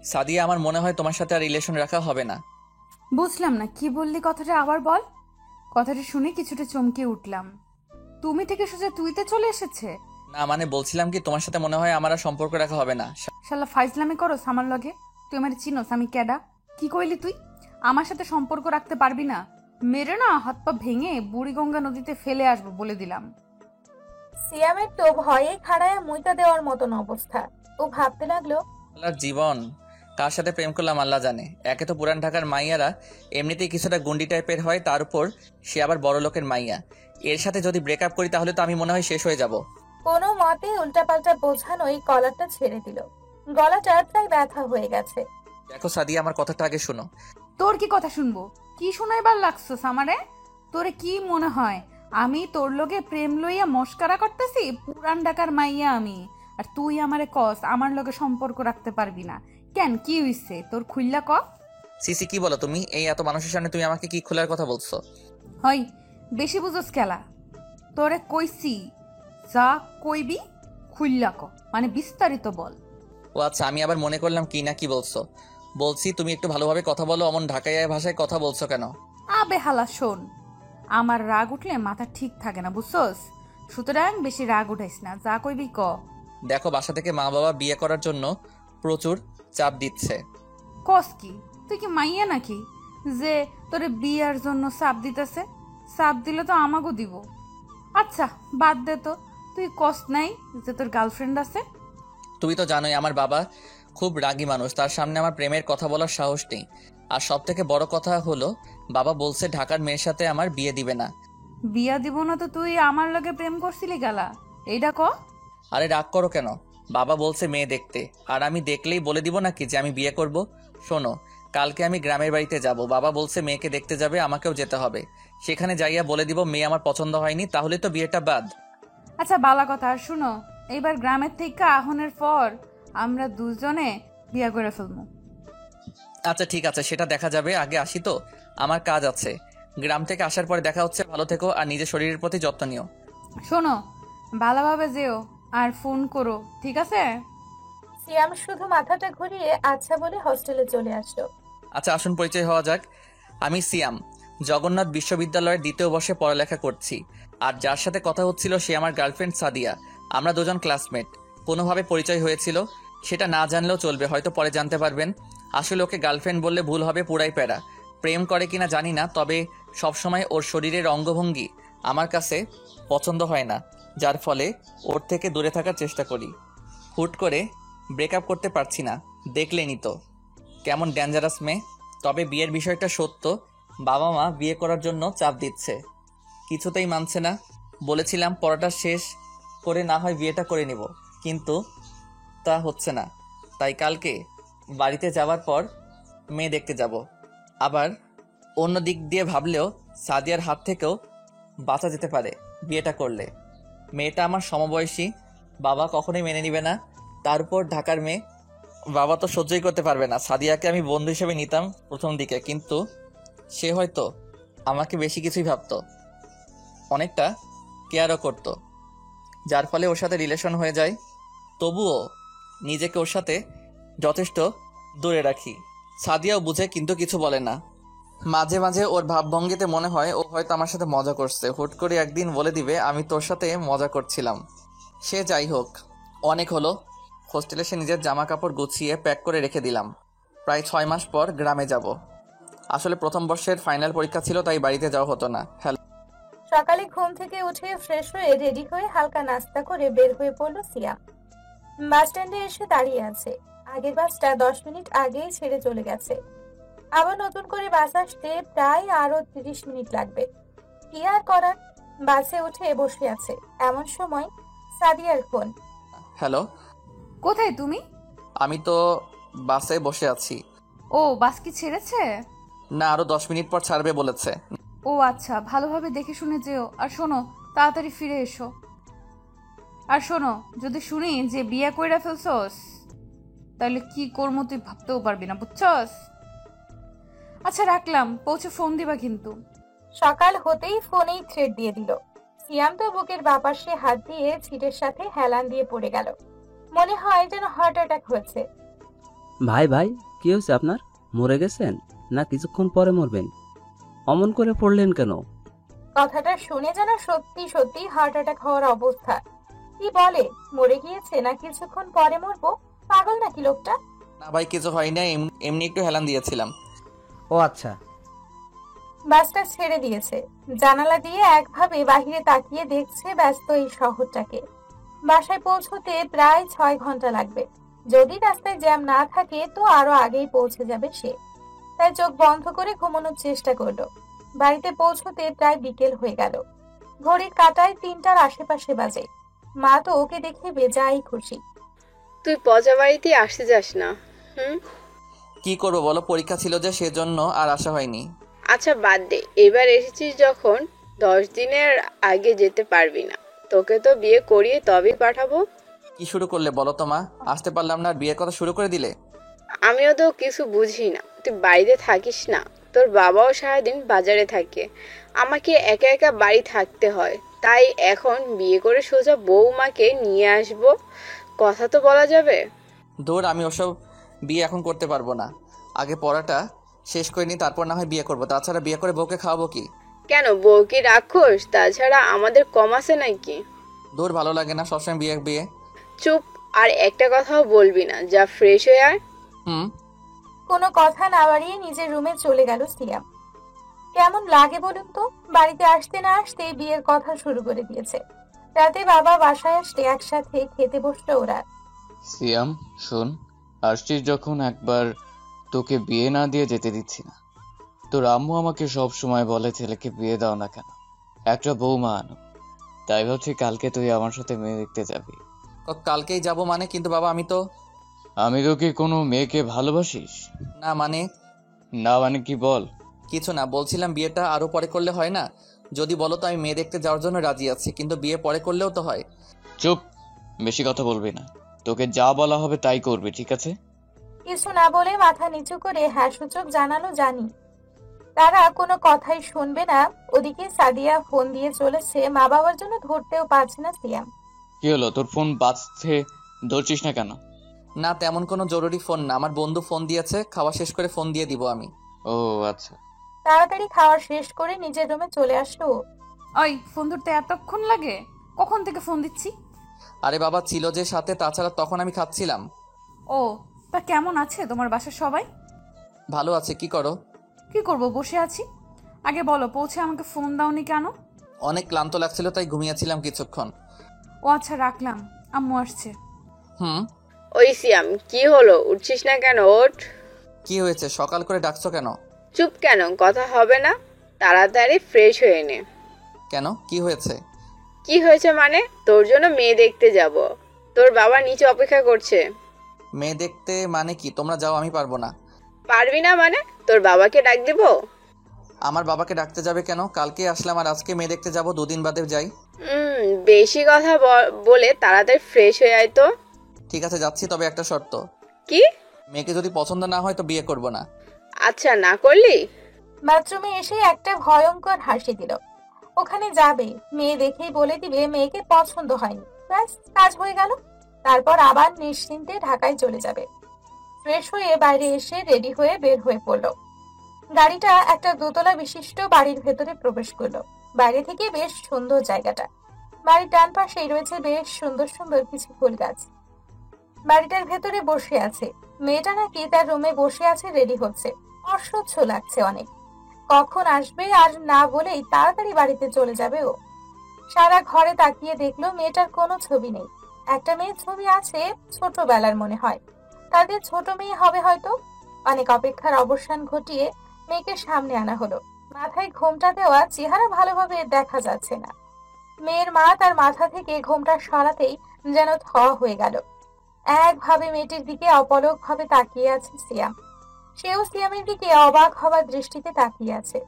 সাদিয়া, আমার মনে হয় তোমার সাথে আর রিলেশন রাখা হবে না। বুঝলাম না, কি বললি? কথাটা আবার বল। কথাটা শুনে কিছুটা চমকে উঠলাম। তুমি থেকে সোজা তুইতে চলে এসেছে। না মানে বলছিলাম কি, তোমার সাথে মনে হয় আমার আর সম্পর্ক রাখা হবে না। শালা ফাইজলামি করস আমার লগে? তুই আমার চিনোস আমি ক্যাডা? কি কইলি তুই? আমার সাথে সম্পর্ক রাখতে পারবি না? মেরে না হাত পা ভেঙে বুড়িগঙ্গা নদীতে ফেলে আসবো বলে দিলাম। সিয়ামের তো ভয়ে খাড়ায় মুইতা দেওয়ার মতন অবস্থা। ও ভাবতে লাগলো, আল্লাহর জীবন, কার সাথে প্রেম করলাম আল্লাহ জানে। একে তো পুরান ঢাকার মাইয়ারা এমনিতেই কিছুটা গুন্ডি টাইপের হয়, তার উপর সে আবার বড় লোকের মাইয়া। এর সাথে যদি ব্রেকআপ করি তাহলে তো আমি মনে হয় শেষ হয়ে যাব। কোনো মতে উল্টাপাল্টা বোঝানোই কলারটা ছেড়ে দিল। গলাটা প্রায় ব্যথা হয়ে গেছে। দেখো সাদিয়া, আমার কথাটা আগে শোনো। তোর কি কথা শুনবো? কি শোনাইবার লাগছস আমারে? তোরে কি মনে হয় আমি তোর লগে প্রেম লইয়া মস্কারা করতেছি? পুরান ঢাকার মাইয়া আমি, আর তুই আমারে কস আমার লগে সম্পর্ক রাখতে পারবি না? কেন, কি হইছে তোর? খুইল্লা ক। সিসি, কি বলো তুমি? এই এত মানুষের সামনে তুমি আমাকে কি খোলার কথা বলছো? হই, বেশি বুঝোস খেলা। তোরে কইছি যা কইবি খুইল্লা ক, মানে বিস্তারিত বল। ও আচ্ছা, আমি আবার মনে করলাম কি না কি বলছো। বলছি তুমি একটু ভালোভাবে কথা বলো, অমন ঢাকাইয়া ভাষায় কথা বলছো কেন? আবে হালা শোন, আমার রাগ উঠলে মাথা ঠিক থাকে না, বুঝছস? সুতরাং বেশি রাগ উঠাইস না, যা কইবি ক। দেখো, বাসা থেকে মা বাবা বিয়ে করার জন্য প্রচুর চাপ দিচ্ছে। কস কি? তুই কি মাইয়া নাকি যে তোরে বিয়ার জন্য চাপ দিতেছে? চাপ দিলে তো আমাকেও দিব। আচ্ছা বাদ দে তো, তুই কস নাই যে তোর গার্লফ্রেন্ড আছে? তুমি তো জানোই আমার বাবা খুব রাগী মানুষ, তার সামনে আমার প্রেমের কথা বলার সাহস নেই। আর সব থেকে বড় কথা হলো, বাবা বলছে ঢাকার মেয়ের সাথে আমার বিয়ে দিবে না। বিয়া দিব না তো তুই আমার লগে প্রেম করছিলি গালা, এইটা ক। আরে রাগ করো কেন? বাবা বলছে মেয়ে দেখতে, আর আমি দেখলেই বলে দিব নাকি যে আমি বিয়ে করব? শোনো, কালকে আমি গ্রামের বাড়িতে যাব। বাবা বলছে মেয়েকে দেখতে যাবে, আমাকেও যেতে হবে। সেখানে যাইয়া বলে দিব মেয়ে আমার পছন্দ হয়নি, তাহলে তো বিয়েটা বাদ। আচ্ছা বালা কথা, আর শুনো, এইবার গ্রামের থেকে আহনের পর আমরা দুজনে বিয়া করে ফেলবো। আচ্ছা ঠিক আছে, সেটা দেখা যাবে, আগে আসি তো, আমার কাজ আছে। গ্রাম থেকে আসার পরে দেখা হচ্ছে, ভালো থেকো আর নিজের শরীরের প্রতি যত্ন নিও। শোনো, ভালোভাবে যেও আর ফোন করো, ঠিক আছে? সিয়াম শুধু মাথাটা ঘুরিয়ে আচ্ছা বলে হস্টেলে চলে আসলো। আচ্ছা আসুন পরিচয় হওয়া যাক। আমি সিয়াম, জগন্নাথ বিশ্ববিদ্যালয়ের দ্বিতীয় বর্ষে পড়ালেখা করছি। আর যার সাথে কথা হচ্ছিল সে আমার গার্লফ্রেন্ড সাদিয়া। আমরা দুজন ক্লাসমেট। কোনোভাবে পরিচয় হয়েছিল, সেটা না জানলেও চলবে, হয়তো পরে জানতে পারবেন। আসলে ওকে গার্লফ্রেন্ড বললে ভুল হবে, পুরাই প্যারা। প্রেম করে কিনা জানি না, তবে সবসময় ওর শরীরের অঙ্গভঙ্গি আমার কাছে পছন্দ হয় না, যার ফলে ওর থেকে দূরে থাকার চেষ্টা করি। হুট করে ব্রেকআপ করতে পারছি না, দেখলেনি তো কেমন ডেঞ্জারাস মেয়ে। তবে বিয়ের বিষয়টা সত্য, বাবা মা বিয়ে করার জন্য চাপ দিচ্ছে, কিছুতেই মানছে না। বলেছিলাম পড়াটা শেষ করে না হয় বিয়েটা করে নিব, কিন্তু তা হচ্ছে না। তাই কালকে বাড়িতে যাওয়ার পর মেয়ে দেখতে যাব। আবার অন্য দিক দিয়ে ভাবলেও সাদিয়ার হাত থেকেও বাঁচা যেতে পারে বিয়েটা করলে। মেয়েটা আমার সমবয়সী, বাবা কখনোই মেনে নিবে না। তার উপর ঢাকার মেয়ে, বাবা তো সহ্যই করতে পারবে না। সাদিয়াকে আমি বন্ধু হিসেবে নিতাম প্রথম দিকে, কিন্তু সে হয়তো আমাকে বেশি কিছুই ভাবতো, অনেকটা কেয়ারও করতো, যার ফলে ওর সাথে রিলেশন হয়ে যায়। তবুও নিজেকে ওর সাথে যথেষ্ট দূরে রাখি। সাদিয়াও বুঝে কিন্তু কিছু বলে না। মাঝে মাঝে ওর ভাবভঙ্গিতে মনে হয় ও হয়তো আমার সাথে মজা করছে, হুট করে একদিন বলে দিবে আমি তোর সাথে মজা করছিলাম। সে যাই হোক, অনেক হলো। হোস্টেলে সে নিজের জামা কাপড় গুছিয়ে প্যাক করে রেখে দিলাম। প্রায় 6 মাস পর গ্রামে যাব। আসলে প্রথম বর্ষের ফাইনাল পরীক্ষা ছিল, তাই বাড়িতে যাওয়া হতো না। হ্যালো। সকালে ঘুম থেকে উঠে ফ্রেশ হয়ে রেডি হয়ে হালকা নাস্তা করে বের হয়ে পড়লো সিয়াম। বাস স্ট্যান্ডে এসে দাঁড়িয়ে আছে। আগের বাসটা 10 মিনিট আগেই ছেড়ে চলে গেছে। আবার নতুন করে বাস আসতে প্রায় আরো 30 মিনিট লাগবে। কি আর করার, বাসে উঠে বসে আছে। এমন সময় সাদিয়ার ফোন। হ্যালো। কোথায় তুমি? আমি তো বাসে বসে আছি। ও, বাস কি ছেড়েছে? না, আরো 10 মিনিট পর ছাড়বে বলেছে। ও আচ্ছা, ভালোভাবে দেখে শুনে যেও, আর শোনো তাড়াতাড়ি ফিরে এসো। আর শোনো, যদি শুনি যে বিয়ে কইরা ফেলছস তাহলে কি করবো তুই ভাবতেও পারবি না, বুঝছস? আচ্ছা রাখলাম, পৌঁছে ফোন দিবা কিন্তু। সকাল হতেই ফোনেই থ্রেড দিয়ে দিল। সিয়াম তো বুকের বাপাশে হাত দিয়ে ছিটের সাথে হেলান দিয়ে পড়ে গেল। মনে হয় যেন হার্ট অ্যাটাক হয়েছে। ভাই ভাই, কি হয়েছে আপনার? মরে গেছেন না কিছুক্ষণ পরে মরবেন? অমন করে পড়লেন কেন? কথাটা শুনে যেন সত্যি সত্যি হার্ট অ্যাটাক হওয়ার অবস্থা। কি বলে, মরে গিয়েছে না কিছুক্ষণ পরে মরবো? পাগল নাকি লোকটা? না ভাই, কিছু হয় না, এমনি একটু হেলান দিয়েছিলাম। ও আচ্ছা। বাসটা ছেড়ে দিয়েছে। জানালা দিয়ে একভাবে বাহিরে তাকিয়ে দেখছে ব্যস্ত এই শহরটাকে। বাসায় পৌঁছতে প্রায় 6 ঘন্টা লাগবে। যদি রাস্তায় জ্যাম না থাকে তো আরো আগেই পৌঁছে যাবে সে। তাই চোখ বন্ধ করে ঘুমানোর চেষ্টা করলো। বাড়িতে পৌঁছতে প্রায় বিকেল হয়ে গেল। ঘড়ির কাঁটায় 3টার আশেপাশে বাজে। মা তো ওকে দেখে বেজায় খুশি। তুই পচা বাড়িতে আসতে যাস না? হুম। কি করবো বলো, পরীক্ষা ছিল যে, সেজন্য আর আসা হয়নি। আচ্ছা বাদ দে, এবার এসেছিস যখন 10 দিনের আগে যেতে পারবি না। তোকে তো বিয়ে করিয়ে তবেই পাঠাবো। কি শুরু করলে বলো তো মা? আসতে পারলাম না আর বিয়ের কথা শুরু করে দিলে। আমিও তো কিছু বুঝি না। তুই বাড়িতে থাকিস না, তোর বাবাও সারাদিন বাজারে থাকে, আমাকে একা একা বাড়ি থাকতে হয়। তাই এখন বিয়ে করে সোজা বৌমাকে নিয়ে আসবো, কথা তো বলা যাবে। ধুর, আমি ওসব বিয়ে এখন করতে পারবো না। আগে পড়াটা শেষ করে নি, তারপর না হয় বিয়ে করবো। তাছাড়া বিয়ে করে বউকে খাওয়াবো কি? কেন, বউ কি রাক্ষস? তাছাড়া আমাদের কম আছে নাকি? ধুর, ভালো লাগে না সবসময় বিয়ে বিয়ে। চুপ, আর একটা কথাও বলবি না, যা ফ্রেশ হয়ে আয়। হুম। কোনো কথা না বাড়িয়ে নিজের রুমে চলে গেল সিয়াম। কেমন লাগে বলুন তো, বাড়িতে আসতে না আসতেই বিয়ের কথা শুরু করে দিয়েছে। রাতে বাবা বাসায় আসলে একসাথে খেতে বসলো ওরা। সিয়াম শোন, আসছিস যখন একবার, তোকে বিয়ে না দিয়ে যেতে দিচ্ছি না। তোর আম্মু আমাকে সব সময় বলে ছেলেকে বিয়ে দাও না কেন, একটা বৌমা আনো। তাই ভাবছি কালকে তুই আমার সাথে মেয়ে দেখতে যাবি। কালকেই যাব মানে? কিন্তু বাবা আমি তো কি কোনো মেয়েকে ভালোবাসিস? না মানে না মানে কি বল। কিছু না, বলছিলাম বিয়েটা আরো পরে করলে হয় না? যদি বলো তো আমি মেয়ে দেখতে যাওয়ার জন্য রাজি আছি, কিন্তু বিয়ে পরে করলেও তো হয়। চুপ, বেশি কথা বলবি না। তোকে যা বলা হবে তাই করবি, ঠিক আছে? কিছু না বলে মাথা নিচু করে হ্যাঁ সূচক জানালো জানি। তারা কোনো কথাই শুনবে না। ওদিকে সাদিয়া ফোন দিয়ে চলেছে, মা বাবার জন্য ধরতেও পারছে না সিয়াম। কি হলো, তোর ফোন বাজছে, ধরছিস না কেন? না, তেমন কোনো জরুরি ফোন না, আমার বন্ধু ফোন দিয়েছে, খাওয়া শেষ করে ফোন দিয়ে দিব আমি। ও আচ্ছা। তাড়াতাড়ি খাওয়া শেষ করে নিজের রুমে চলে আসলো ও। ওই ফোন ধরতে এতক্ষণ লাগে? কখন থেকে ফোন দিচ্ছি? আরে বাবা ছিল যে সাথে, তাছাড়া তখন আমি খাচ্ছিলাম। ও, তা কেমন আছে তোমার বাসার সবাই? ভালো আছে। কি করো? কি করব, বসে আছি। আগে বলো, পৌঁছে আমাকে ফোন দাওনি কেন? অনেক ক্লান্ত লাগছিল তাই ঘুমিয়েছিলাম কিছুক্ষণ। ও আচ্ছা, রাখলাম, আম্মু আসছে। হুম। ওই সিয়াম, কি হলো, উঠছিস না কেন? ওঠ। কি হয়েছে, সকাল করে ডাকছো কেন? চুপ কেন, কথা হবে না? তাড়াতাড়ি ফ্রেশ হয়ে নে। কেন, কি হয়েছে? কি হয়েছে মানে? তোর জন্য মেয়ে দেখতে যাব, তোর বাবা নিচে অপেক্ষা করছে। মেয়ে দেখতে মানে কি? তোমরা যাও, আমি পারবো না। পারবি না মানে? তোর বাবাকে ডাক দেব? আমার বাবাকে ডাকতে যাবে কেন? কালকে আসলাম আর আজকে মেয়ে দেখতে যাব, 2 দিন বাদে যাই। বেশি কথা বলে তাড়াতাড়ি ফ্রেশ হয়ে আয় তো। ঠিক আছে যাচ্ছি, তবে একটা শর্ত। কি? মেয়েকে যদি পছন্দ না হয় তো বিয়ে করব না। আচ্ছা, না করলি? বাথরুমে এসে একটা ভয়ঙ্কর হাসি দিল। ওখানে যাবে, মেয়ে দেখেই বলে দিবে মেয়েকে পছন্দ হয়নি, ব্যাস কাজ হয়ে গেল। তারপর আবার নিশ্চিন্তে ঢাকায় চলে যাবে। ফ্রেশ হয়ে বাইরে এসে রেডি হয়ে বের হয়ে পড়লো। গাড়িটা একটা দোতলা বিশিষ্ট বাড়ির ভেতরে প্রবেশ করলো। বাইরে থেকে বেশ সুন্দর জায়গাটা। বাড়ির ডান পাশেই রয়েছে বেশ সুন্দর সুন্দর কিছু ফুল গাছ। বাড়িটার ভেতরে বসে আছে মেয়েটা, নাকি তার রুমে বসে আছে, রেডি হচ্ছে। অসহ্য লাগছে অনেক। কখন আসবে আর না বলেই তাড়াতাড়ি বাড়িতে চলে যাবে ও। সারা ঘরে তাকিয়ে দেখলো মেয়েটার কোনো ছবি নেই। একটা মেয়ের ছবি আছে, ছোটবেলার মনে হয়। তাদের ছোট মেয়ে হবে হয়তো। অনেক অপেক্ষার অবসান ঘটিয়ে মেয়েকে সামনে আনা হলো। মাথায় ঘোমটা দেওয়া, চেহারা ভালোভাবে দেখা যাচ্ছে না। মেয়ের মা তার মাথা থেকে ঘোমটা সরাতেই যেন থ হয়ে গেল। একভাবে মেয়েটির দিকে অপলক ভাবে তাকিয়ে আছে সিয়াম। সেও সিয়ামের দিকে অবাক হবার দৃষ্টিতে তাকিয়ে আছে।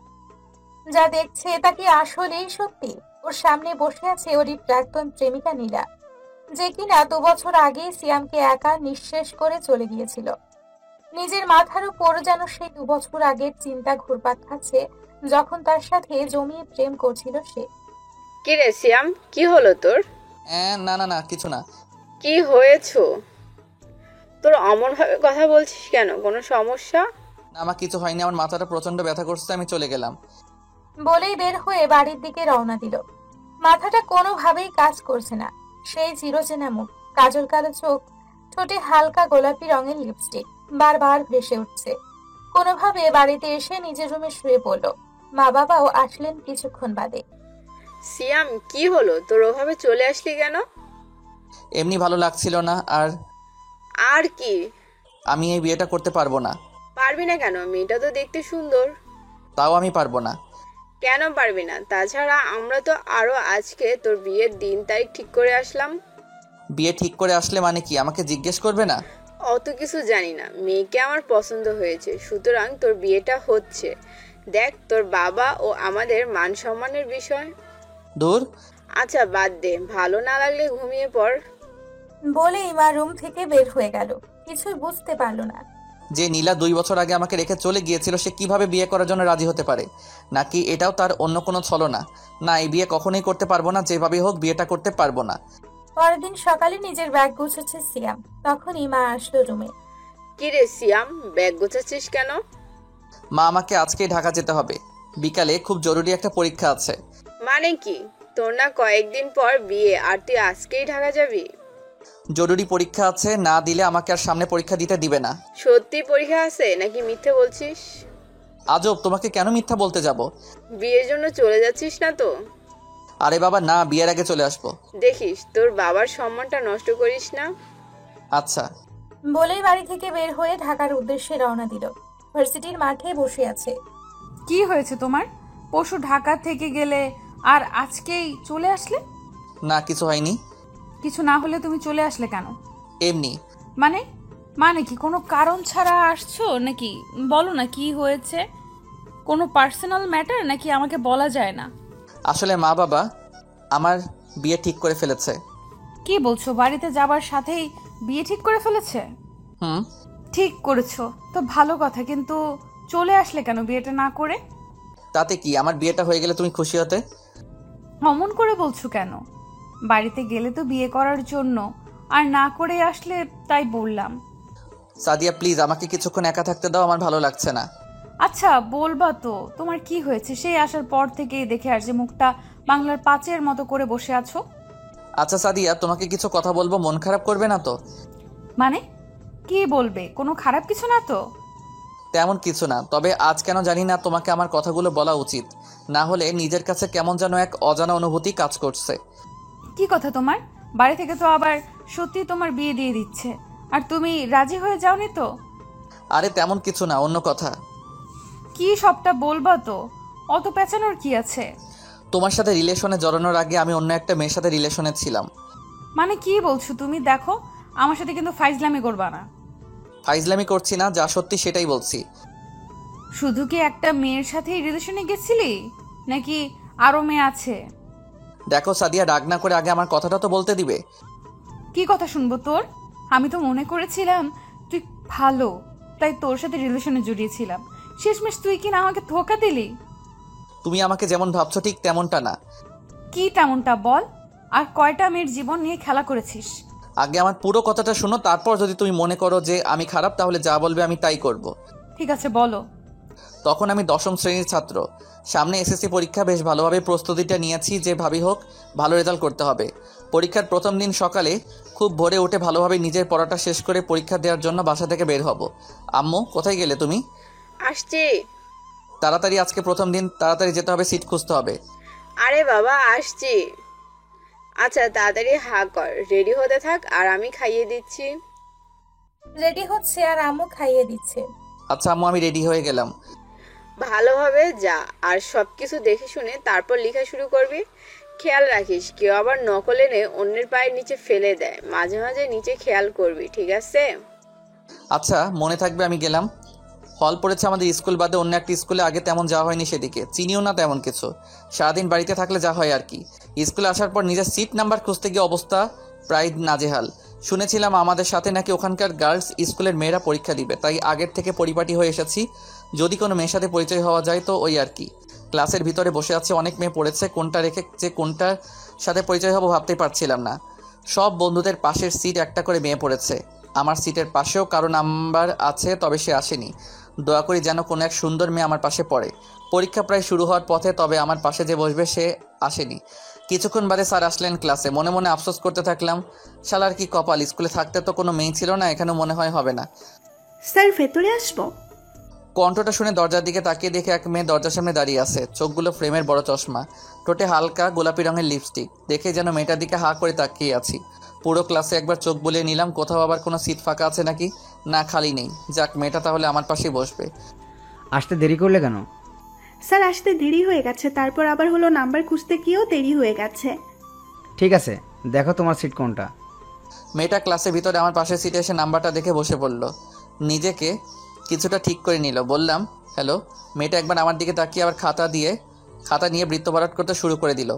যা দেখছে তা কি আসলেই সত্যি? ওর সামনে বসে আছে ওরই প্রাক্তন প্রেমিকা নীলা, যে কিনা 2 বছর আগেই সিয়ামকে একা নিঃশেষ করে চলে গিয়েছিল। নিজের মাথার উপর যেন সেই 2 বছর আগের চিন্তা ঘুরপাক খাচ্ছে, যখন তার সাথে জমিয়ে প্রেম করছিল সে। কি রে সিয়াম, কি হলো তোর? না না না, কিছু না। কি হয়েছো? তোর অমনভাবে কথা বলছিস কেন? কোনো সমস্যা? না, আমার কিছু হয়নি, আমার মাথাটা প্রচণ্ড ব্যথা করছে, আমি চলে গেলাম। বলেই বের হয়ে বাড়ির দিকে রওনা দিল। মাথাটা কোনোভাবেই কাজ করছে না। সেই চিরচেনা মুখ, কাজল কালো চোখ, ঠোঁটে হালকা গোলাপি রঙের লিপস্টিক বারবার ভেসে উঠছে। কোনোভাবে বাড়িতে এসে নিজের রুমে শুয়ে পড়ল। মা বাবাও আসলেন কিছুক্ষণ বাদে। সিয়াম, কি হলো তোর? ওভাবে চলে আসলি কেন? এমনি ভালো লাগছিল না, আর আর কি? আমি এই বিয়েটা করতে পারবো না। পারবি না কেন? মেয়েটা তো দেখতে সুন্দর। তাও আমি পারবো না। কেন পারবি না? তাছাড়া আমরা তো আরো আজকে তোর বিয়ের দিন তারিখ ঠিক করে আসলাম। বিয়ে ঠিক করে আসলে মানে কি, আমাকে জিজ্ঞেস করবে না? অত কিছু জানি না, মেয়েকে আমার পছন্দ হয়েছে, সুতরাং তোর বিয়েটা হচ্ছে। দেখ, তোর বাবা ও আমাদের মান সম্মানের বিষয়। দূর। আচ্ছা বাদ দে, ভালো না লাগলে ঘুমিয়ে পড়। বলেই মা রুম থেকে বের হয়ে গেল। কিছুই বুঝতে পারল না। যে নীলা 2 বছর আগে আমাকে রেখে চলে গিয়েছিল, সে কিভাবে বিয়ে করার জন্য রাজি হতে পারে? নাকি এটাও তার অন্য কোনো ছলনা? না, এই বিয়ে কখনোই করতে পারবো না, যেভাবে হোক বিয়েটা করতে পারবো না। পরের দিন সকালে নিজের ব্যাগ গুছাচ্ছে সিয়াম। তখনই মা আসলো রুমে। কি রে সিয়াম, ব্যাগ গোছাচ্ছিস কেন? মা, আমাকে আজকেই ঢাকা যেতে হবে, বিকালে খুব জরুরি একটা পরীক্ষা আছে। মানে কি? তোর না কয়েকদিন পর বিয়ে, আর তুই আজকেই ঢাকা যাবি? জরুরি পরীক্ষা আছে, না দিলে আমাকে আর সামনে পরীক্ষা দিতে দিবে না। সত্যি পরীক্ষা আছে নাকি মিথ্যে বলছিস? আজব, তোমাকে কেন মিথ্যা বলতে যাব? বিয়ের জন্য চলে যাচ্ছিস না তো? আরে বাবা না, বিয়ের আগে চলে আসবো। দেখিস তোর বাবার সম্মানটা নষ্ট করিস না। আচ্ছা। বলেই বাড়ি থেকে বের হয়ে ঢাকার উদ্দেশ্যে রওনা দিল। ভার্সিটির মাঠে বসে আছে। কি হয়েছে তোমার? পরশু ঢাকা থেকে গেলে আর আজকেই চলে আসলে? না, কিছু হয়নি। কিছু না হলে তুমি চলে আসলে কেন? এমনি। মানে মানে কি, কোনো কারণ ছাড়া আসছো নাকি? বলো না কি হয়েছে। কোনো পার্সোনাল ম্যাটার নাকি আমাকে বলা যায় না? আসলে মা বাবা আমার বিয়ে ঠিক করে ফেলেছে। কি বলছো? বাড়িতে যাবার সাথেই বিয়ে ঠিক করে ফেলেছে? হুম। ঠিক করেছো তো ভালো কথা, কিন্তু চলে আসলে কেন বিয়েটা না করে? তাতে কি, আমার বিয়েটা হয়ে গেলে তুমি খুশি হতে। অমন করে বলছো কেন? বাড়িতে গেলে তো বিয়ে করার জন্য, আর না করে আসলে তাই বললাম। সাদিয়া প্লিজ, আমাকে কিছুক্ষণ একা থাকতে দাও, আমার ভালো লাগছে না। আচ্ছা বলবা তো তোমার কি হয়েছে? সেই আসার পর থেকেই দেখে আসছে মুখটা বাংলার 5-এর মতো করে বসে আছো। আচ্ছা সাদিয়া, তোমাকে কিছু কথা বলবো, মন খারাপ করবে না তো? মানে কি বলবে? কোনো খারাপ কিছু না তো? তেমন কিছু না, তবে আজ কেন জানি না তোমাকে আমার কথাগুলো বলা উচিত, না হলে নিজের কাছে কেমন যেন এক অজানা অনুভূতি কাজ করছে। কি কথা তোমার? বাড়ি থেকে তো আবার সত্যি তোমার বিয়ে দিয়ে দিচ্ছে, আর তুমি রাজি হয়ে যাওনি তো? আরে তেমন কিছু না, অন্য কথা। কি সবটা বলবা তো? অত পেঁচানোর কি আছে? তোমার সাথে রিলেশনে জড়ানোর আগে আমি অন্য একটা মেয়ের সাথে রিলেশনে ছিলাম। মানে কি বলছো তুমি? দেখো, আমার সাথে কিন্তু ফাইজলামি করবা না। ফাইজলামি করছি না, যা সত্যি সেটাই বলছি। শুধু কি একটা মেয়ের সাথেই রিলেশনে গেছিলি, নাকি আরো মেয়ে আছে? দেখো সাদিয়া, রাগ না করে আগে আমার কথাটা তো বলতে দিবে। কি কথা শুনবো তোর? আমি তো মনে করেছিলাম তুই ভালো, তাই তোর সাথে রিলেশনে জড়িয়েছিলাম। শেষমেশ তুই কি না আমাকে ধোকা দিলি? তুমি আমাকে যেমন ভাবছো ঠিক তেমনটা না। কি তেমনটা বল? আর কয়টা মেয়ের জীবন নিয়ে খেলা করেছিস? আগে আমার পুরো কথাটা শোনো, তারপর যদি তুমি মনে করো যে আমি খারাপ, তাহলে যা বলবে আমি তাই করব। ঠিক আছে বলো। তখন আমি 10ম শ্রেণীর ছাত্র। সামনে এসএসসি পরীক্ষা, বেশ ভালোভাবে প্রস্তুতিটা নিয়েছি যে ভাবি হোক ভালো রেজাল্ট করতে হবে। পরীক্ষার প্রথম দিন সকালে খুব ভোরে উঠে ভালোভাবে নিজের পড়াটা শেষ করে পরীক্ষা দেওয়ার জন্য বাসা থেকে বের হব। আম্মু, কোথায় গেলে তুমি? আসছি। তাড়াতাড়ি, আজকে প্রথম দিন, তাড়াতাড়ি যেতে হবে, সিট খুঁজতে হবে। আরে বাবা আসছি। আচ্ছা তাড়াতাড়ি হা কর, রেডি হতে থাক আর আমি খাইয়ে দিচ্ছি। রেডি হচ্ছে আর আম্মু খাইয়ে দিচ্ছে। আচ্ছা আম্মু, আমি রেডি হয়ে গেলাম। ভালোভাবে যা, আর সবকিছু দেখে শুনে তারপর লেখা শুরু করবি। খেয়াল রাখিস কেউ আবার নকল এনে অন্যের পায়ের নিচে ফেলে দেয়, মাঝে মাঝে নিচে খেয়াল করবি, ঠিক আছে? আচ্ছা মনে থাকবে, আমি গেলাম। হল পড়েছে আমাদের স্কুল বাদে অন্য একটা স্কুলে, আগে তেমন যাওয়া হয়নি, সেদিকে চিনিও না তেমন কিছু। সারাদিন বাড়িতে থাকলে যা হয় আর কি। স্কুলে আসার পর নিজের সিট নাম্বার খুঁজতে গিয়ে অবস্থা প্রায় নাজেহাল। শুনেছিলাম আমাদের সাথে নাকি ওখানকার গার্লস স্কুলের মেয়েরা পরীক্ষা দিবে, তাই আগের থেকে পরিপাটি হয়ে এসেছি, যদি কোনো মেয়ের সাথে পরিচয় হওয়া যায় তো ওই আর কি। ক্লাসের ভিতরে বসে আছে অনেক মেয়ে পড়েছে, কোনটা রেখে যে কোনটার সাথে পরিচয় হবো ভাবতেই পারছিলাম না। সব বন্ধুদের পাশের সিট একটা করে মেয়ে পড়েছে, আমার সিটের পাশেও কারো নাম্বার আছে, তবে সে আসেনি। দোয়া করি যেন কোনো এক সুন্দর মেয়ে আমার পাশে পড়ে। পরীক্ষা প্রায় শুরু হওয়ার পথে, তবে আমার পাশে যে বসবে সে আসেনি। কিছুক্ষণ বাদে স্যার আসলেন ক্লাসে। মনে মনে আফসোস করতে থাকলাম, শালার কি কপাল, স্কুলে থাকতে তো কোনো মেয়ে ছিল না, এখানেও মনে হয় হবে না। স্যার ভেতরে আসবো? কণ্ঠটা শুনে দরজার দিকে তাকিয়ে দেখে এক মেয়ে দরজার সামনে দাঁড়িয়ে আছে। চোখগুলো ফ্রেমের বড় চশমা, ঠোঁটে হালকা গোলাপি রঙের লিপস্টিক। দেখে যেন মেয়েটার দিকে হাঁ করে তাকিয়ে আছি। পুরো ক্লাসে একবার চোখ বুলিয়ে নিলাম, কোথাও আবার কোনো সিট ফাঁকা আছে নাকি। না, খালি নেই। যাক, মেয়েটা তাহলে আমার পাশেই বসবে। আসতে দেরি করলে কেন? স্যার আসতে দেরি হয়ে গেছে, তারপর আবার হলো নাম্বার খুঁজতে গিয়েও দেরি হয়ে গেছে। ঠিক আছে, দেখো তোমার সিট কোনটা। মেয়েটা ক্লাসের ভিতরে আমার পাশের সিটে এসে নাম্বারটা দেখে বসে পড়ল। নিজেকে কিছুটা ঠিক করে নিল। বললাম, হ্যালো। মেয়েটা একবার আমার দিকে তাকিয়ে আবার খাতা নিয়ে বৃত্ত ভরাট করতে শুরু করে দিল।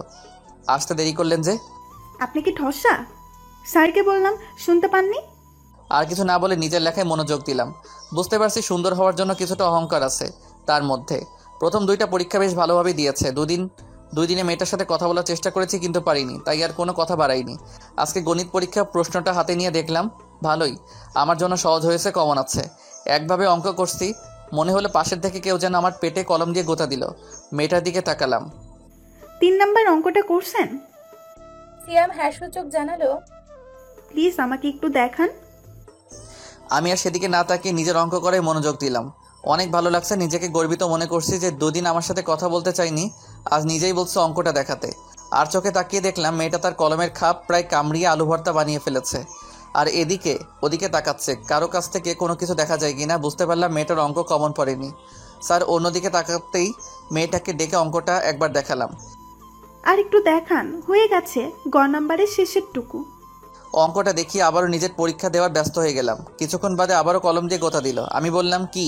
আসতে দেরি করলেন যে? আপনি কি ঠসা? স্যারকে বললাম, শুনতে পাননি? আর কিছু না বলে নিজের লেখায় মনোযোগ দিলাম। বুঝতে পারছি সুন্দর হওয়ার জন্য কিছুটা অহংকার আছে তার মধ্যে। প্রথম 2টা পরীক্ষা বেশ ভালোভাবে দিয়েছে। দুই দিনে মেয়েটার সাথে কথা বলার চেষ্টা করেছি, কিন্তু পারিনি, তাই আর কোনো কথা বাড়াইনি। আজকে গণিত পরীক্ষা প্রশ্নটা হাতে নিয়ে দেখলাম, ভালোই, আমার জন্য সহজ হয়েছে, কমন আছে। একভাবে অঙ্ক করছি, মনে হলো পাশের থেকে কেউ যেন আমার পেটে কলম দিয়ে গোতা দিল। মেয়েটার দিকে তাকালাম। 3 নাম্বার অঙ্কটা করছেন? সিয়াম হ্যাসূচক জানালো, প্লিজ আমাকে একটু দেখান। আমি আর সেদিকে না তাকিয়ে নিজের অঙ্ক করায় মনোযোগ দিলাম। অনেক ভালো লাগছে, নিজেকে গর্বিত মনে করছি যে 2 দিন আমার সাথে কথা বলতে চাইনি, আজ নিজেই বলছে অঙ্কটা দেখাতে। আর চোখে তাকিয়ে দেখলাম মেয়েটা তার কলমের খাপ প্রায় কামড়িয়ে আলু ভর্তা বানিয়ে ফেলেছে। আর এদিকে ওদিকে তাকাচ্ছে, কারো কাছ থেকে কোনো কিছু দেখা যায় কিনা। বুঝতে পারলাম মেয়েটার অঙ্ক কমন পড়েনি। স্যার অন্যদিকে তাকাতেই মেয়েটাকে ডেকে অঙ্কটা একবার দেখালাম। আর একটু দেখান, হয়ে গেছে, গ নাম্বারের শেষের টুকু। অঙ্কটা দেখিয়ে আবারও নিজের পরীক্ষা দেওয়ার ব্যস্ত হয়ে গেলাম। কিছুক্ষণ বাদে আবারও কলম দিয়ে গোতা দিল। আমি বললাম, কি?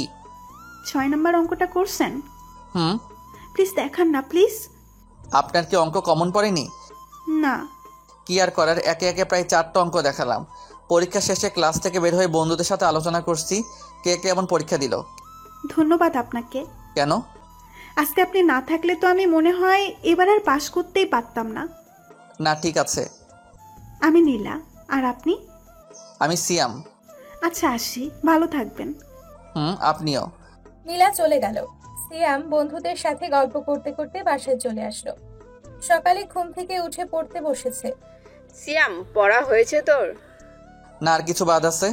6 নাম্বার অঙ্কটা করছেন? হুম। প্লিজ দেখান না, প্লিজ। আপনার কি অঙ্ক কমন পড়েনি? না। কি আর করার, একে একে প্রায় 4টা অঙ্ক দেখালাম। পরীক্ষা শেষে ক্লাস থেকে বের হয়ে বন্ধুদের সাথে আলোচনা করছি কে কেমন পরীক্ষা দিল। ধন্যবাদ আপনাকে। কেন? আজকে আপনি না থাকলে তো আমি মনে হয় এবার আর পাশ করতেই পারতাম না। না, ঠিক আছে। আমি নীলা, আর আপনি? আমি সিয়াম। আচ্ছা আসি, ভালো থাকবেন। আপনিও। নীলা চলে গেল। সিয়াম বন্ধুদের সাথে গল্প করতে করতে বাসায় চলে আসলো। সকালে ঘুম থেকে উঠে পড়তে বসেছে। সিয়াম, পড়া হয়েছে তোর? না, আর কিছু বাদ আছে।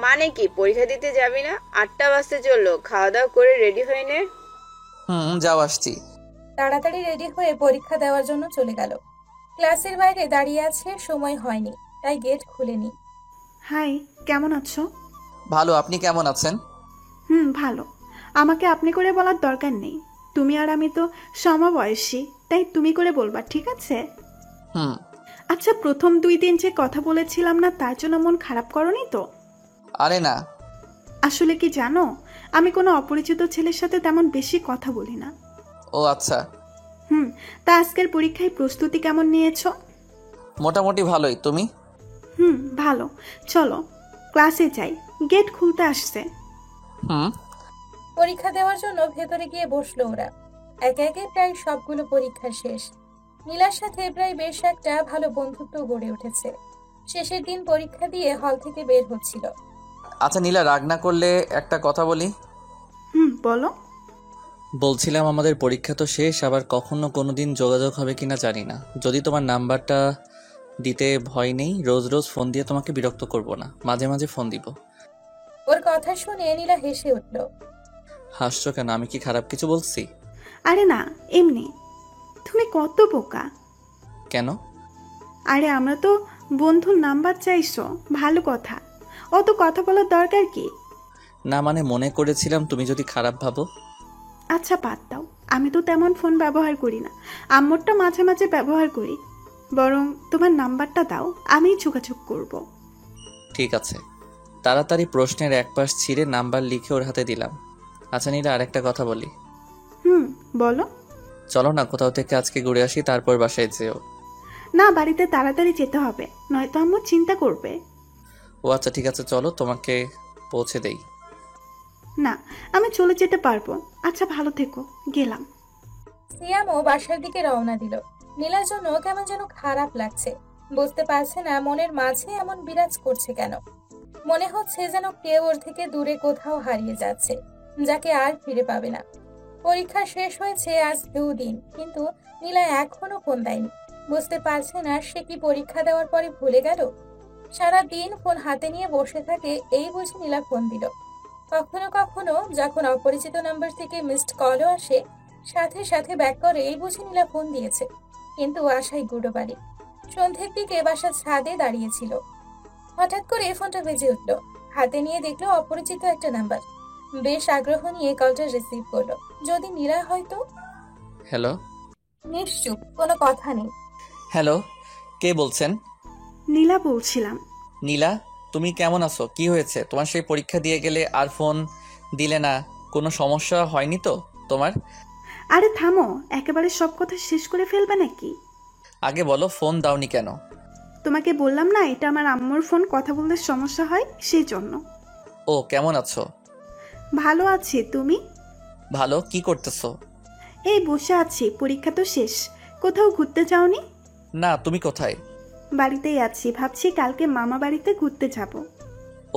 মানে কি, পরীক্ষা দিতে যাবি না? 8টা বাজতে চললো, খাওয়া দাওয়া করে রেডি হয়ে নে। যাও, আসছি। তাড়াতাড়ি রেডি হয়ে পরীক্ষা দেওয়ার জন্য চলে গেল। ক্লাসের বাইরে দাঁড়িয়ে আছে, সময় হয়নি, তাই গেট খুলেনি। হাই, কেমন আছো? ভালো, আপনি কেমন আছেন? ভালো। আমাকে আপনি করে বলার দরকার নেই। তুমি আর আমি তো সমবয়সী, তাই তুমি করে বলবা, ঠিক আছে? আচ্ছা, প্রথম 2 দিন যে কথা বলেছিলাম না, তার জন্য মন খারাপ করনি তো? আরে না। আসলে কি জানো, আমি কোনো অপরিচিত ছেলের সাথে তেমন বেশি কথা বলি না। ও আচ্ছা। তা আজকের পরীক্ষায় প্রস্তুতি কেমন নিয়েছো? মোটামুটি ভালোই। তুমি? ভালো। চলো ক্লাসে যাই, গেট খুলতে আসছে। পরীক্ষা দেওয়ার জন্য ভেতরে গিয়ে বসলো ওরা। একে একে প্রায় সবগুলো পরীক্ষা শেষ। নীলার সাথে প্রায় বেশ একটা ভালো বন্ধুত্ব গড়ে উঠেছে। শেষের দিন পরীক্ষা দিয়ে হল থেকে বের হচ্ছিল। আচ্ছা নীলা, রাগ না করলে একটা কথা বলি? বলো। বলছিলাম আমাদের পরীক্ষা তো শেষ, আবার কখনো কোনোদিন যোগাযোগ হবে কিনা জানি না। যদি তোমার নাম্বারটা দিতে ভয় নেই, রোজ রোজ ফোন দিয়ে তোমাকে বিরক্ত করব না, মাঝে মাঝে ফোন দিব। ওর কথা শুনে নীলা হেসে উঠল। হাসছো কেন? আমি কি খারাপ কিছু বলছি? আরে না, এমনি। তুমি কত বোকা। কেন? আরে আমরা তো বন্ধুর নাম্বার চাইছো, ভালো কথা। অত কথা বলার দরকার কি? না মানে মনে করেছিলাম তুমি যদি খারাপ ভাবো। আচ্ছা বাদ দাও, আমি তো তেমন ফোন ব্যবহার করি না, আম্মুরটা মাঝে মাঝে ব্যবহার করি। বরং তোমার নাম্বারটা দাও, আমি যোগাযোগ করব। ঠিক আছে। তাড়াতাড়ি প্রশ্নের এক পাশ ছিঁড়ে নাম্বার লিখে ওর হাতে দিলাম। আচ্ছা নীলা, আরেকটা কথা বলি। বলো। চলো না কোথাও থেকে আজকে ঘুরে আসি, তারপর বাসায় যেও। না, বাড়িতে তাড়াতাড়ি যেতে হবে, নয়তো আম্মু চিন্তা করবে। ও আচ্ছা ঠিক আছে, চলো তোমাকে পৌঁছে দেই। না, আমি চলে যেতে পারবো। আচ্ছা ভালো থেকো, গেলাম। সিয়ামও বাসার দিকে রওনা দিল। নীলার জন্য কেমন যেন খারাপ লাগছে, বুঝতে পারছে না মনের মাঝে এমন বিরাজ করছে কেন। মনে হচ্ছে যেন কেউ ওর থেকে দূরে কোথাও হারিয়ে যাচ্ছে, যাকে আর ফিরে পাবে না। পরীক্ষা শেষ হয়েছে আজ 2 দিন, কিন্তু নীলা এখনো ফোন দেয়নি। বুঝতে পারছে না সে কি পরীক্ষা দেওয়ার পরে ভুলে গেল। সারা দিন ফোন হাতে নিয়ে বসে থাকে, এই বুঝে নীলা ফোন দিল। কখনো কখনো যখন অপরিচিত নাম্বার থেকে মিসড কলও আসে, সাথে সাথে ব্যাক করে, এই বুঝে নীলা ফোন দিয়েছে। কিন্তু আশাই গুঁড়ো বাড়ি। সন্ধ্যের দিকে বাসার ছাদে দাঁড়িয়েছিল। হঠাৎ করে ফোনটা বেজে উঠলো। হাতে নিয়ে দেখলো অপরিচিত একটা নাম্বার। বেশ আগ্রহ নিয়ে কলটা রিসিভ করলো। যদি নীলা হয়তো। হ্যালো। নিশ্চুপ, কোনো কথা নেই। হ্যালো, কে বলছেন? নীলা বলছিলাম। নীলা, তুমি কেমন আছো? কি হয়েছে? তোমার সেই পরীক্ষা দিয়ে গেলে আর ফোন দিলে না, কোনো সমস্যা হয়নি তো তোমার? আরে থামো, একেবারে সব কথা শেষ করে ফেলবে নাকি? আগে বলো, ফোন দাওনি কেন? তোমাকে বললাম না, এটা আমার আম্মুর ফোন, কথা বলতে সমস্যা হয় সেই জন্য। ও, কেমন আছো? ভালো আছি, তুমি? ভালো। কি করতেছো? এই বসে আছি, পরীক্ষা তো শেষ। কোথাও ঘুরতে যাওনি? না, তুমি কোথায়? বাড়িতেই আছি, ভাবছি কালকে মামা বাড়িতে ঘুরতে যাব।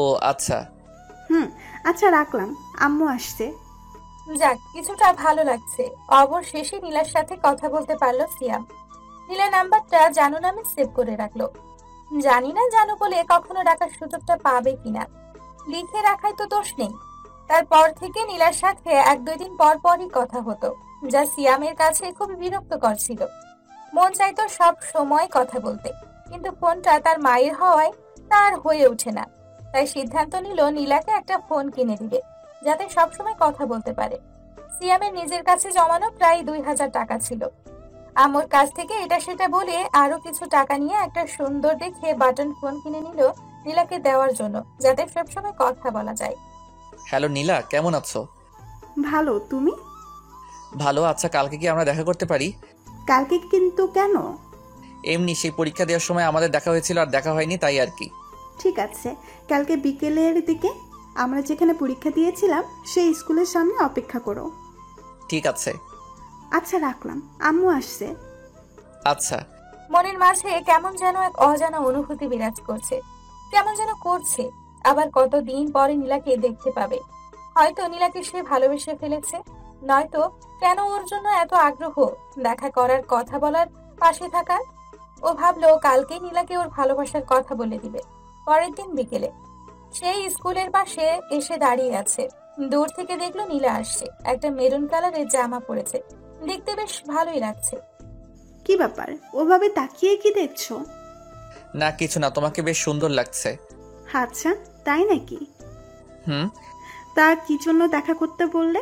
ও আচ্ছা। আচ্ছা রাখলাম, আম্মু আসছে। যাক, কিছুটা ভালো লাগছে। অবশেষে নীলার সাথে কথা বলতে পারলো সিয়াম। নীলা নাম্বারটা জানু নামে সেভ করে রাখলো। জানি না জানু বলে কখনো ডাকার সুযোগটা পাবে কিনা। লিখে রাখায় তো দোষ নেই। তারপর থেকে নীলার সাথে 1-2 দিন পর পরই কথা হতো, যা সিয়ামের কাছে খুব বিরক্তকর ছিল। মন চাইতো সব সময় কথা বলতে, কিন্তু ফোনটা তার মায়ের হওয়ায় তার হয়ে ওঠে না। তাই সিদ্ধান্ত নিল নীলাকে একটা ফোন কিনে দিবে, যাতে সবসময় কথা বলতে পারে। সিয়ামের নিজের কাছে জমানো প্রায় 2000 টাকা ছিল। আম্মুর কাছ থেকে এটা সেটা বলে আরো কিছু টাকা নিয়ে একটা সুন্দর দেখে বাটন ফোন কিনে নিল নীলাকে দেওয়ার জন্য, যাতে সবসময় কথা বলা যায়। হ্যালো নীলা, কেমন আছো? ভালো, তুমি? ভালো। আচ্ছা, কালকে কি আমরা দেখা করতে পারি? কালকে কিন্তু কেন? এমনি, সেই পরীক্ষা দেওয়ার সময় আমাদের দেখা হয়েছিল আর দেখা হয়নি, তাই আর কি। ঠিক আছে, কালকে বিকেলের দিকে আমরা যেখানে পরীক্ষা দিয়েছিলাম সেই স্কুলের সামনে অপেক্ষা করো। ঠিক আছে। আচ্ছা রাখলাম, আম্মু আসছে। আচ্ছা। মনের মাঝে কেমন যেন এক অজানা অনুভূতি বিরাজ করছে, কেমন যেন করছে। আবার কতদিন পরে নীলাকে দেখতে পাবে। হয়তো নীলাকে সে ভালোবেসে ফেলেছে, নয়তো কেন ওর জন্য এত আগ্রহ, দেখা করার, কথা বলার, পাশে থাকার। ও ভাবলো কালকে নীলাকে ওর ভালোবাসার কথা বলে দিবে। পরের দিন বিকেলে সেই স্কুলের পাশে এসে দাঁড়িয়ে আছে। দূর থেকে দেখলো নীলা আসছে। একটা মেরুন কালারের জামা পরেছে, দেখতে বেশ ভালোই লাগছে। কি ব্যাপার, ওভাবে তাকিয়ে কি দেখছো? না কিছু না, তোমাকে বেশ সুন্দর লাগছে। আচ্ছা, তাই নাকি? হুম। তা কি জন্য দেখা করতে বললে?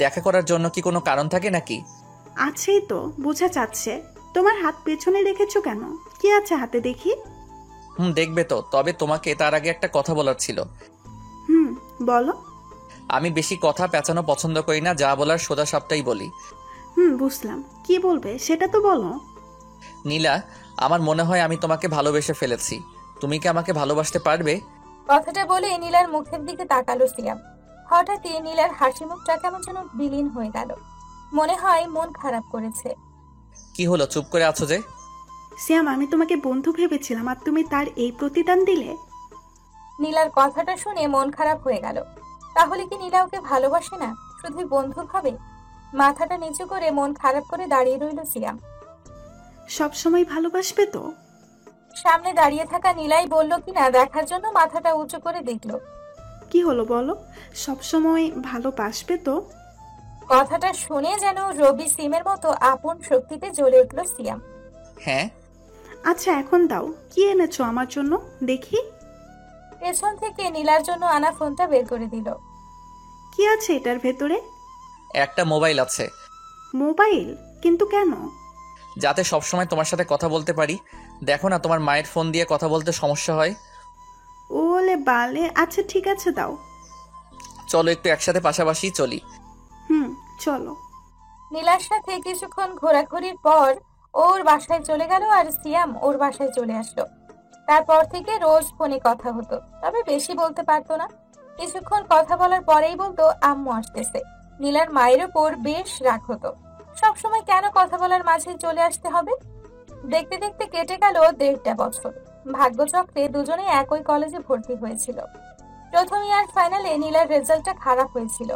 দেখা করার জন্য কি কোনো কারণ থাকে নাকি? আছেই তো, বোঝা যাচ্ছে। তোমার হাত পেছনে রেখেছো কেন? কি আছে হাতে দেখি? দেখবে তো, তবে তোমাকে তার আগে একটা কথা বলার ছিল। বলো। আমি বেশি কথা পেঁচানো পছন্দ করি না, যা বলার সোজা সাপটাই বলি। বুঝলাম, কি বলবে সেটা তো বলো। নীলা, আমার মনে হয় আমি তোমাকে ভালোবেসে ফেলেছি। তুমি কি আমাকে ভালোবাসতে পারবে? কথাটা বলে নীলার মুখের দিকে তাকালো সিয়াম। হঠাৎই নীলার হাসি মুখটা কেমন যেন বিলীন হয়ে গেল। মনে হয় মন খারাপ করেছে। কি হলো, চুপ করে আছো যে? সিয়াম, আমি তোমাকে বন্ধু ভেবেছিলাম আর তুমি তার এই প্রতিদান দিলে। নীলার কথাটা শুনে মন খারাপ হয়ে গেল। তাহলে কি নীলা ওকে ভালোবাসে না, শুধুই বন্ধু ভাবে? মাথাটা নিচু করে মন খারাপ করে দাঁড়িয়ে রইল সিয়াম। সব সময় ভালোবাসবে তো? সামনে দাঁড়িয়ে থাকা নীলাই বলল কিনা দেখার জন্য মাথাটা উঁচু করে দেখলো। কি হলো বলো, সব সময় ভালোবাসবে তো? কথাটা শুনে যেন রবি সিমের মতো আপন শক্তিতে জ্বলে উঠল সিয়াম। হ্যাঁ। আচ্ছা এখন দাও, কি এনেছো আমার জন্য দেখি। পেছন থেকে নীলার জন্য আনা ফোনটা বের করে দিল। কি আছে এটার ভেতরে? একটা মোবাইল আছে। মোবাইল? কিন্তু কেন? যাতে সবসময় তোমার সাথে কথা বলতে পারি। দেখো না, তোমার মায়ের ফোন দিয়ে কথা বলতে সমস্যা হয়। ওলে বালে, আচ্ছা ঠিক আছে দাও। চলো একটু একসাথে পাশাপাশি চলি। চলো। নীলার সাথে কিছুক্ষণ ঘোরাঘুরির পর ওর বাসায় চলে গেল আর সিয়াম ওর বাসায় চলে আসলো। তারপর থেকে রোজ ফোনে কথা হতো, তবে বেশি বলতে পারতো না। কিছুক্ষণ কথা বলার পরেই বলতো আম্মু আসতেছে। নীলার মায়ের উপর বেশ রাগ হতো। সবসময় কেন কথা বলার মাঝে চলে আসতে হবে। দেখতে দেখতে কেটে গেল 1.5 বছর। ভাগ্যচক্রে দুজনেই একই কলেজে ভর্তি হয়েছিল। প্রথম ইয়ার ফাইনালে নীলার রেজাল্টটা খারাপ হয়েছিল,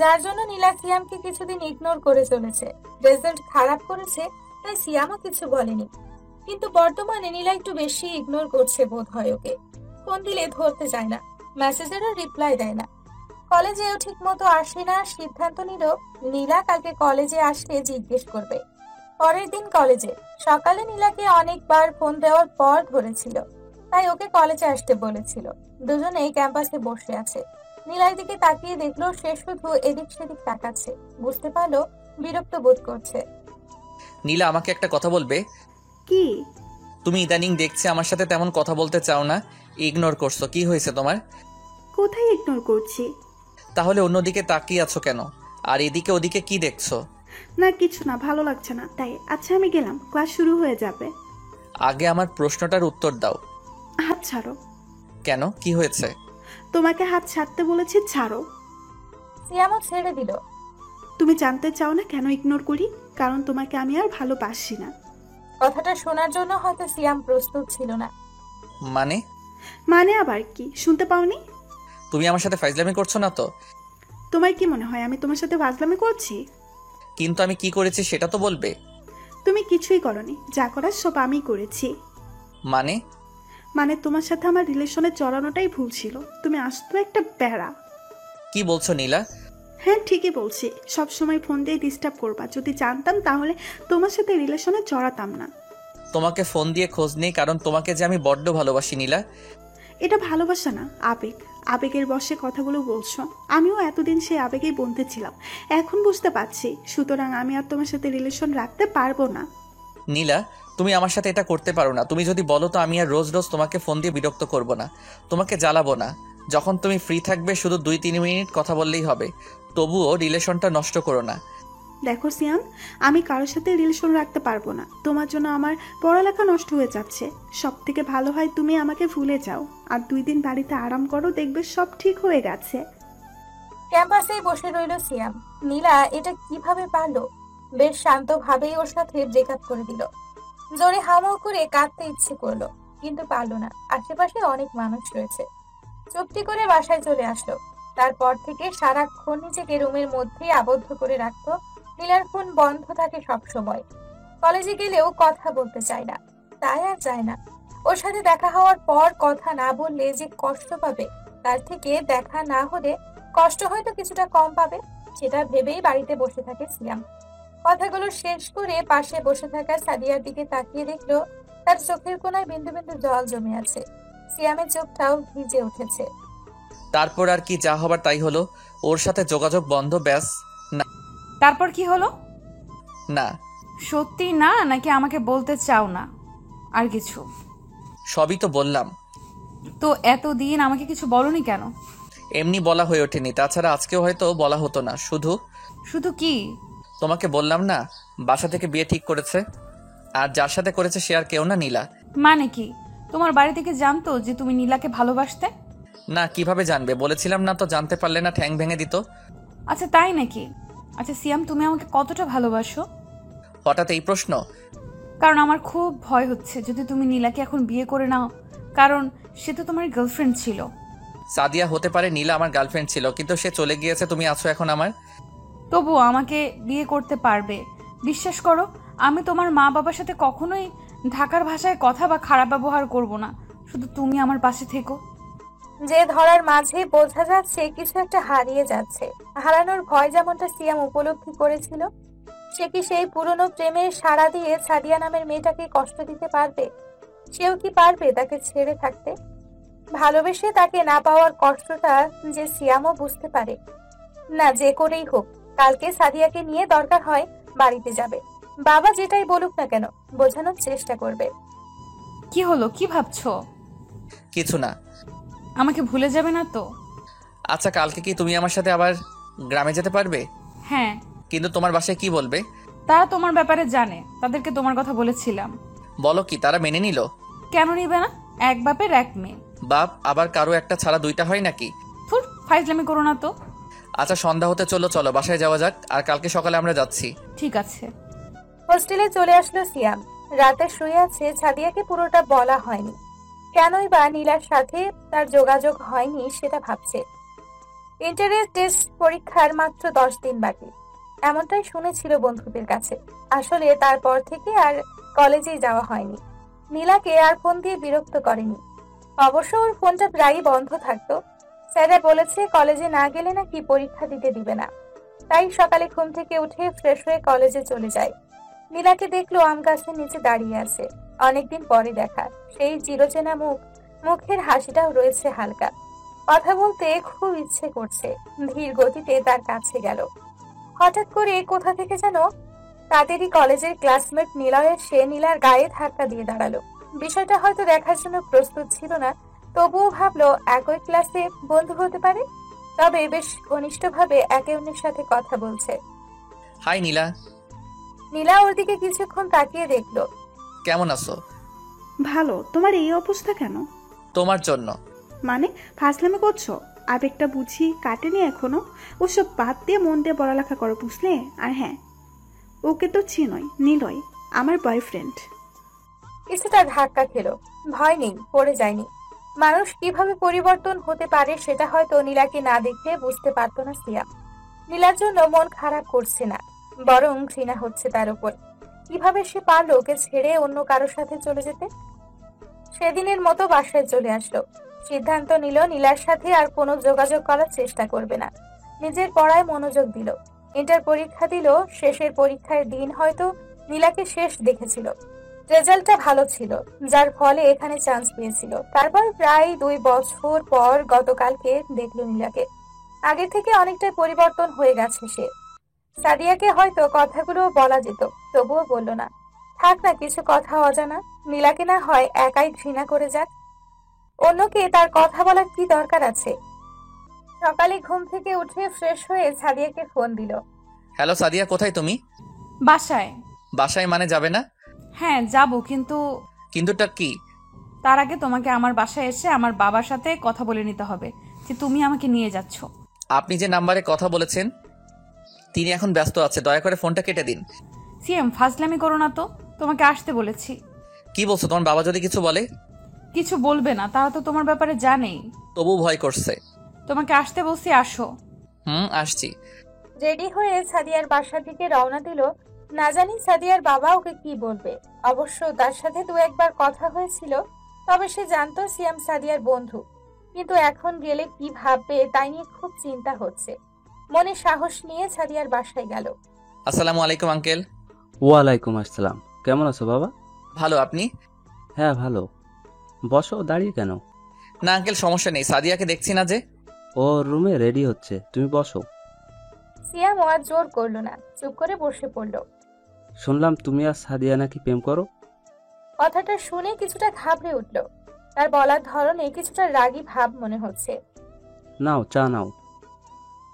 যার জন্য নীলা সিয়ামকে কিছুদিন ইগনোর করে চলেছে। রেজাল্ট খারাপ করেছে তাই সিয়ামও কিছু বলেনি, কিন্তু বর্তমানে নীলা একটু বেশি ইগনোর করছে বোধ হয় ওকে। ফোন দিলে ধরতে চায় না, মেসেজেরও রিপ্লাই দেয় না। কলেজেও ঠিক মতো আসে না। সিদ্ধান্ত নিল নীলা কালকে কলেজে আসলে জিজ্ঞেস করবে। পরের দিন কলেজে সকালে নীলাকে অনেকবার ফোন দেওয়ার পর ধরেছিল, তাই ওকে কলেজে আসতে বলেছিল। দুজনেই ক্যাম্পাসে বসে আছে। নীলার দিকে তাকিয়ে দেখলো সে শুধু এদিক সেদিক তাকাচ্ছে। বুঝতে পারলো বিরক্ত বোধ করছে। নীলা, আমাকে একটা কথা বলবে? কি? তুমি ইদানিং দেখছি আমার সাথে তেমন কথা বলতে চাও না, ইগনোর করছো। কি হয়েছে তোমার? কোথায় ইগনোর করছি? তাহলে অন্যদিকে তাকিয়ে আছো কেন? আর এদিকে ওদিকে কি দেখছো? না কিছু না, ভালো লাগছে না তাই। আচ্ছা আমি গেলাম, ক্লাস শুরু হয়ে যাবে। আগে আমার প্রশ্নটার উত্তর দাও। হাত ছাড়ো। কেন, কি হয়েছে? তোমাকে হাত ছাড়তে বলেছি, ছাড়ো। সিয়ামও ছেড়ে দিল। তুমি জানতে চাও না কেন ইগনোর করি? কারণ তোমাকে আমি আর ভালোবাসি না। কথাটা শোনার জন্য হয়তো সিয়াম প্রস্তুত ছিল না। মানে? মানে আবার কি, শুনতে পাওনি? তুমি আমার সাথে ফাইজলামি করছো না তো? তোমার কি মনে হয় আমি তোমার সাথে ফাজলামি করছি? কিন্তু আমি কি করেছি সেটা তো বলবে। তুমি কিছুই করনি, যা করার সব আমি করেছি। মানে? মানে তোমার সাথে আমার রিলেশনে জড়ানোটাই ভুল ছিল। তুমি আসতো একটা বেড়া। কি বলছো নীলা? হ্যাঁ ঠিকই বলছি। সব সময় ফোন দিয়ে ডিস্টার্ব করবা। যদি জানতাম তাহলে তোমার সাথে রিলেশনে জড়াতাম না। তোমাকে ফোন দিয়ে খোঁজ নেই কারণ তোমাকে যে আমি বড্ড ভালোবাসি নীলা। এটা ভালোবাসা না, আবেগ। আবেগের বশে কথাগুলো বলছো। আমিও এতদিন সেই আবেগেই বন্ধে ছিলাম, এখন বুঝতে পারছি। সুতরাং আমি আর তোমার সাথে রিলেশন রাখতে পারবো না। নীলা, তুমি আমার সাথে এটা করতে পারো না। তুমি যদি বলো তো আমি আর রোজ রোজ তোমাকে ফোন দিয়ে বিরক্ত করব না, তোমাকে জ্বালাবো না। যখন তুমি ফ্রি থাকবে শুধু 2-3 মিনিট কথা বললেই হবে। তবুও রিলেশনটা নষ্ট করো না। দেখো সিয়াম, আমি কারোর সাথে রিলেশন রাখতে পারবো না। তোমার জন্য আমার পড়ালেখা নষ্ট হয়ে যাচ্ছে। সব থেকে ভালো হয় তুমি আমাকে ভুলে যাও আর 2 দিন বাড়িতে আরাম করো, দেখবে সব ঠিক হয়ে গেছে। ক্যাম্পাসেই বসে রইল সিয়াম। নীলা এটা কিভাবে পারলো? বেশ শান্ত ভাবেই ওর সাথে ব্রেকআপ করে দিল। জোরে হাওমাও করে কাঁদতে ইচ্ছে করলো, কিন্তু পারলো না। আশেপাশে অনেক মানুষ রয়েছে। চুপটি করে বাসায় চলে আসলো। তারপর থেকে সারাক্ষণ নিজেকে রুমের মধ্যেই আবদ্ধ করে রাখতো। নীলার ফোন বন্ধ থাকে সব সময়। কলেজে গেলেও কথা বলতে চায় না, তাই আর যায় না। ওর সাথে দেখা হওয়ার পর কথা না বললে যে কষ্ট পাবে, তার থেকে দেখা না হলে কষ্ট হয়তো কিছুটা কম পাবে, সেটা ভেবেই বাড়িতে বসে থাকে সিয়াম। কথাগুলো শেষ করে পাশে বসে থাকা সাদিয়ার দিকে তাকিয়ে দেখলো তার চোখের কোণায় বিন্দু বিন্দু জল জমে আছে। সিয়ামের চোখটাও ভিজে উঠেছে। তারপর আর কি, যা হবার তাই হলো। ওর সাথে যোগাযোগ বন্ধ, ব্যাস। না তারপর কি হলো? না। সত্যি না, নাকি আমাকে বলতে চাও না আর কিছু? সবই তো বললাম। তো এতদিন আমাকে কিছু বলনি কেন? এমনি বলা হয়ে ওঠেনি, তাছাড়া আজকেও হয়তো বলা হতো না। শুধু শুধু কি? তোমাকে বললাম না, বাসা থেকে বিয়ে ঠিক করেছে। আর যার সাথে করেছে সে আর কেউ না, নীলা। মানে কি? তোমার বাড়ি থেকে জানতো যে তুমি নীলাকে ভালোবাসতে? না, কিভাবে জানবে? বলেছিলাম না তো, জানতে পারলে না ঠ্যাং ভেঙে দিত। আচ্ছা তাই নাকি? আচ্ছা সিয়াম, তুমি আমাকে কতটা ভালোবাসো? হঠাৎ এই প্রশ্ন? কারণ আমার খুব ভয় হচ্ছে যদি তুমি নীলাকে এখন বিয়ে করে নাও, কারণ সে তো তোমার গার্লফ্রেন্ড ছিল। সাদিয়া হতে পারে, নীলা আমার গার্লফ্রেন্ড ছিল, কিন্তু সে চলে গিয়েছে। তুমি আছো এখন আমার। তবুও আমাকে বিয়ে করতে পারবে? বিশ্বাস করো, আমি তোমার মা বাবার সাথে কখনোই ঢাকার ভাষায় কথা বা খারাপ ব্যবহার করব না। শুধু তুমি আমার পাশে থেকো। যে ধরার মাঝে বোঝা যাচ্ছে কিছু একটা হারিয়ে যাচ্ছে। হারানোর ভয় যেমনটা সিয়াম উপলব্ধি করেছিল, সে কি সেই পুরনো প্রেমের সাড়া দিয়ে সাদিয়া নামের মেয়েটাকে কষ্ট দিতে পারবে? সেও কি পারবে তাকে ছেড়ে থাকতে? ভালোবেসে তাকে না পাওয়ার কষ্টটা যে সিয়ামও বুঝতে পারে। না, যে করেই হোক কালকে সাদিয়াকে নিয়ে দরকার হয় বাড়িতে যাবে। বাবা যেটাই বলুক না কেন বোঝানোর চেষ্টা করবে। কি হলো, কি ভাবছো? কিছু না। আমাকে ভুলে যাবে না তো? আচ্ছা, কালকে কি তুমি আমার সাথে আবার গ্রামে যেতে পারবে? হ্যাঁ। কিন্তু তোমার বাসায় কি বলবে? তারা তোমার ব্যাপারে জানে, তাদেরকে তোমার কথা বলেছিলাম। বলো কি, তারা মেনে নিল? কেন নিবে না? এক বাপের এক মেয়ে। বাপ আবার কারো একটা ছাড়া দুইটা হয় নাকি? ধুর, ফাইজলামি করো না তো। আচ্ছা, সন্ধ্যা হতে চলো, চলো বাসায় যাওয়া যাক। আর কালকে সকালে আমরা যাচ্ছি। ঠিক আছে। হোস্টেলে চলে আসলো সিয়াম। রাতে শুয়ে আছে, সাদিয়াকে পুরোটা বলা হয়নি। কেনই বা নীলার সাথে তার যোগাযোগ হয়নি সেটা ভাবছে। ইন্টারের টেস্ট পরীক্ষার মাত্র 10 দিন বাকি, এমনটাই শুনেছিল বন্ধুদের কাছে। আসলে তারপর থেকে আর কলেজেই যাওয়া হয়নি। নীলাকে আর ফোন দিয়ে বিরক্ত করেনি। অবশ্য ওর ফোনটা প্রায়ই বন্ধ থাকতো। স্যাররা বলেছে কলেজে না গেলে নাকি পরীক্ষা দিতে দিবে না। তাই সকালে ঘুম থেকে উঠে ফ্রেশ হয়ে কলেজে চলে যায়। নীলাকে দেখলো আম গাছের নিচে দাঁড়িয়ে আছে। অনেকদিন পরে দেখা, সেই চিরচেনা মুখ, মুখের হাসিটাও রয়েছে হালকা। কথা বলতে খুব ইচ্ছে করছে। ধীর গতিতে তার কাছে গেল। হঠাৎ করে কোথা থেকে যেন তাদেরই কলেজের ক্লাসমেট নিলয় এসে নীলার গায়ে ধাক্কা দিয়ে দাঁড়ালো। বিষয়টা হয়তো দেখার জন্য প্রস্তুত ছিল না, তবুও ভাবলো একই ক্লাসে বন্ধু হতে পারে। তবে বেশ ঘনিষ্ঠভাবে একে অন্যের সাথে কথা বলছে। হাই নীলা। নীলা ওর দিকে কিছুক্ষণ তাকিয়ে দেখলো। কেমন আছো? ভালো। তোমার এই অবস্থা কেন? তোমার জন্য। মানে ফাজলামি করছো? আবেগটা বুঝি কাটেনি এখনো? ওসব বাদ দিয়ে মন দিয়ে পড়ালেখা করো, বুঝলে? আর হ্যাঁ, ওকে তো চিনোই, নিলয় আমার বয়ফ্রেন্ড। কিছুটা ধাক্কা খেলো। ভয় নেই, পড়ে যায়নি। মানুষ কিভাবে পরিবর্তন হতে পারে সেটা হয়তো নীলাকে না দেখে বুঝতে পারতো না সিয়াম। নীলার জন্য মন খারাপ করছে না, বরং ঘৃণা হচ্ছে তার উপর। কিভাবে সে পারলো ওকে ছেড়ে অন্য কারোর সাথে চলে যেতে? সেদিনের মতো বাসায় চলে আসলো। সিদ্ধান্ত নিল নীলার সাথে আর কোনো যোগাযোগ করার চেষ্টা করবে না। নিজের পড়ায় মনোযোগ দিল। ইন্টার পরীক্ষা দিল। শেষের পরীক্ষার দিন হয়তো নীলাকে শেষ দেখেছিল। রেজাল্টটা ভালো ছিল, যার ফলে এখানে চান্স পেয়েছিল। তারপর প্রায় 2 বছর পর গতকালকে দেখলো নীলাকে। আগে থেকে অনেকটাই পরিবর্তন হয়ে গেছে সে। সাদিয়াকে হয়তো কথাগুলো বলা যেত, তবুও বলল না। থাক না, কিছু কথা অজানা। নীলাকে না হয় একাই ঘৃণা করে যাক। অন্যকে তার কথা বলার কি দরকার আছে? সকালে ঘুম থেকে উঠে ফ্রেশ হয়ে সাদিয়াকে ফোন দিল। হ্যালো সাদিয়া, কোথায় তুমি? বাসায়। বাসায় মানে যাবে না? হ্যাঁ যাব, কিন্তু কিন্তুটা কি? তার আগে তোমাকে আমার বাসায় এসে আমার বাবার সাথে কথা বলে নিতে হবে যে তুমি আমাকে নিয়ে যাচ্ছ। আপনি যে নাম্বারে কথা বলেছেন তিনি এখন ব্যস্ত আছে, দয়া করে ফোনটা কেটে দিন। সিএম ফাজলামি করো না তো, তোমাকে আসতে বলেছি। কি বলছো? তোমার বাবা যদি কিছু বলে? কিছু বলবে না, তারা তো তোমার ব্যাপারে জানেই। তবু ভয় করছে। তোমাকে আসতে বলছি, আসো। আসছি। রেডি হয়ে সাদিয়ার বাসার দিকে রওনা দিল। না জানি সাদিয়ার বাবা ওকে কি বলবে। অবশ্য তার সাথে 2-1 বার কথা হয়েছিল, তবে সে জানতো সিয়াম সাদিয়ার বন্ধু। কিন্তু এখন গেলে কি ভাববে তাই নিয়ে খুব চিন্তা হচ্ছে। মনে সাহস নিয়ে সাদিয়ার বাসায় গেল। আসসালামু আলাইকুম আঙ্কেল। ওয়ালাইকুম আসসালাম। কেমন আছো বাবা? ভালো, আপনি? হ্যাঁ ভালো। বসো, দাঁড়িয়ে কেন? না আঙ্কেল, সমস্যা নেই, সাদিয়াকে দেখছি না যে। ও রুমে রেডি হচ্ছে, তুমি বসো। সিয়াম আর জোর করলো না, চুপ করে বসে পড়লো। শুনলাম তুমি আর সাদিয়া নাকি প্রেম করো। কথাটা শুনে কিছুটা ঘাবড়ে উঠল। তার বলার ধরনে কিছুটা রাগী ভাব মনে হচ্ছে। নাও চা নাও।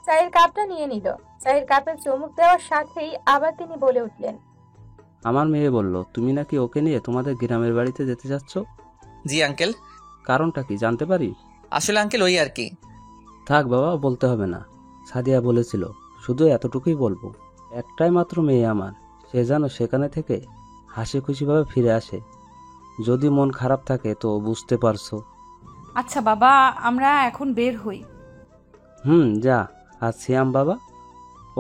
চায়ের কাপটা নিয়ে নিল। চায়ের কাপে চুমুক দেওয়ার সাথেই আবার তিনি বলে উঠলেন। আমার মেয়ে বলল তুমি নাকি ওকে নিয়ে তোমাদের গ্রামের বাড়িতে যেতে যাচ্ছ। জি আঙ্কেল। কারণটা কি জানতে পারি? আসলে আঙ্কেল ওই আর কি। থাক বাবা, বলতে হবে না। সাদিয়া বলেছিল, শুধু এতটুকুই বলবো, একটাই মাত্র মেয়ে আমার, সে যেন সেখানে থেকে হাসি খুশিভাবে ফিরে আসে। যদি মন খারাপ থাকে তো বুঝতে পারছো। আচ্ছা বাবা, আমরা এখন বের হই। যা। আর সিয়াম বাবা,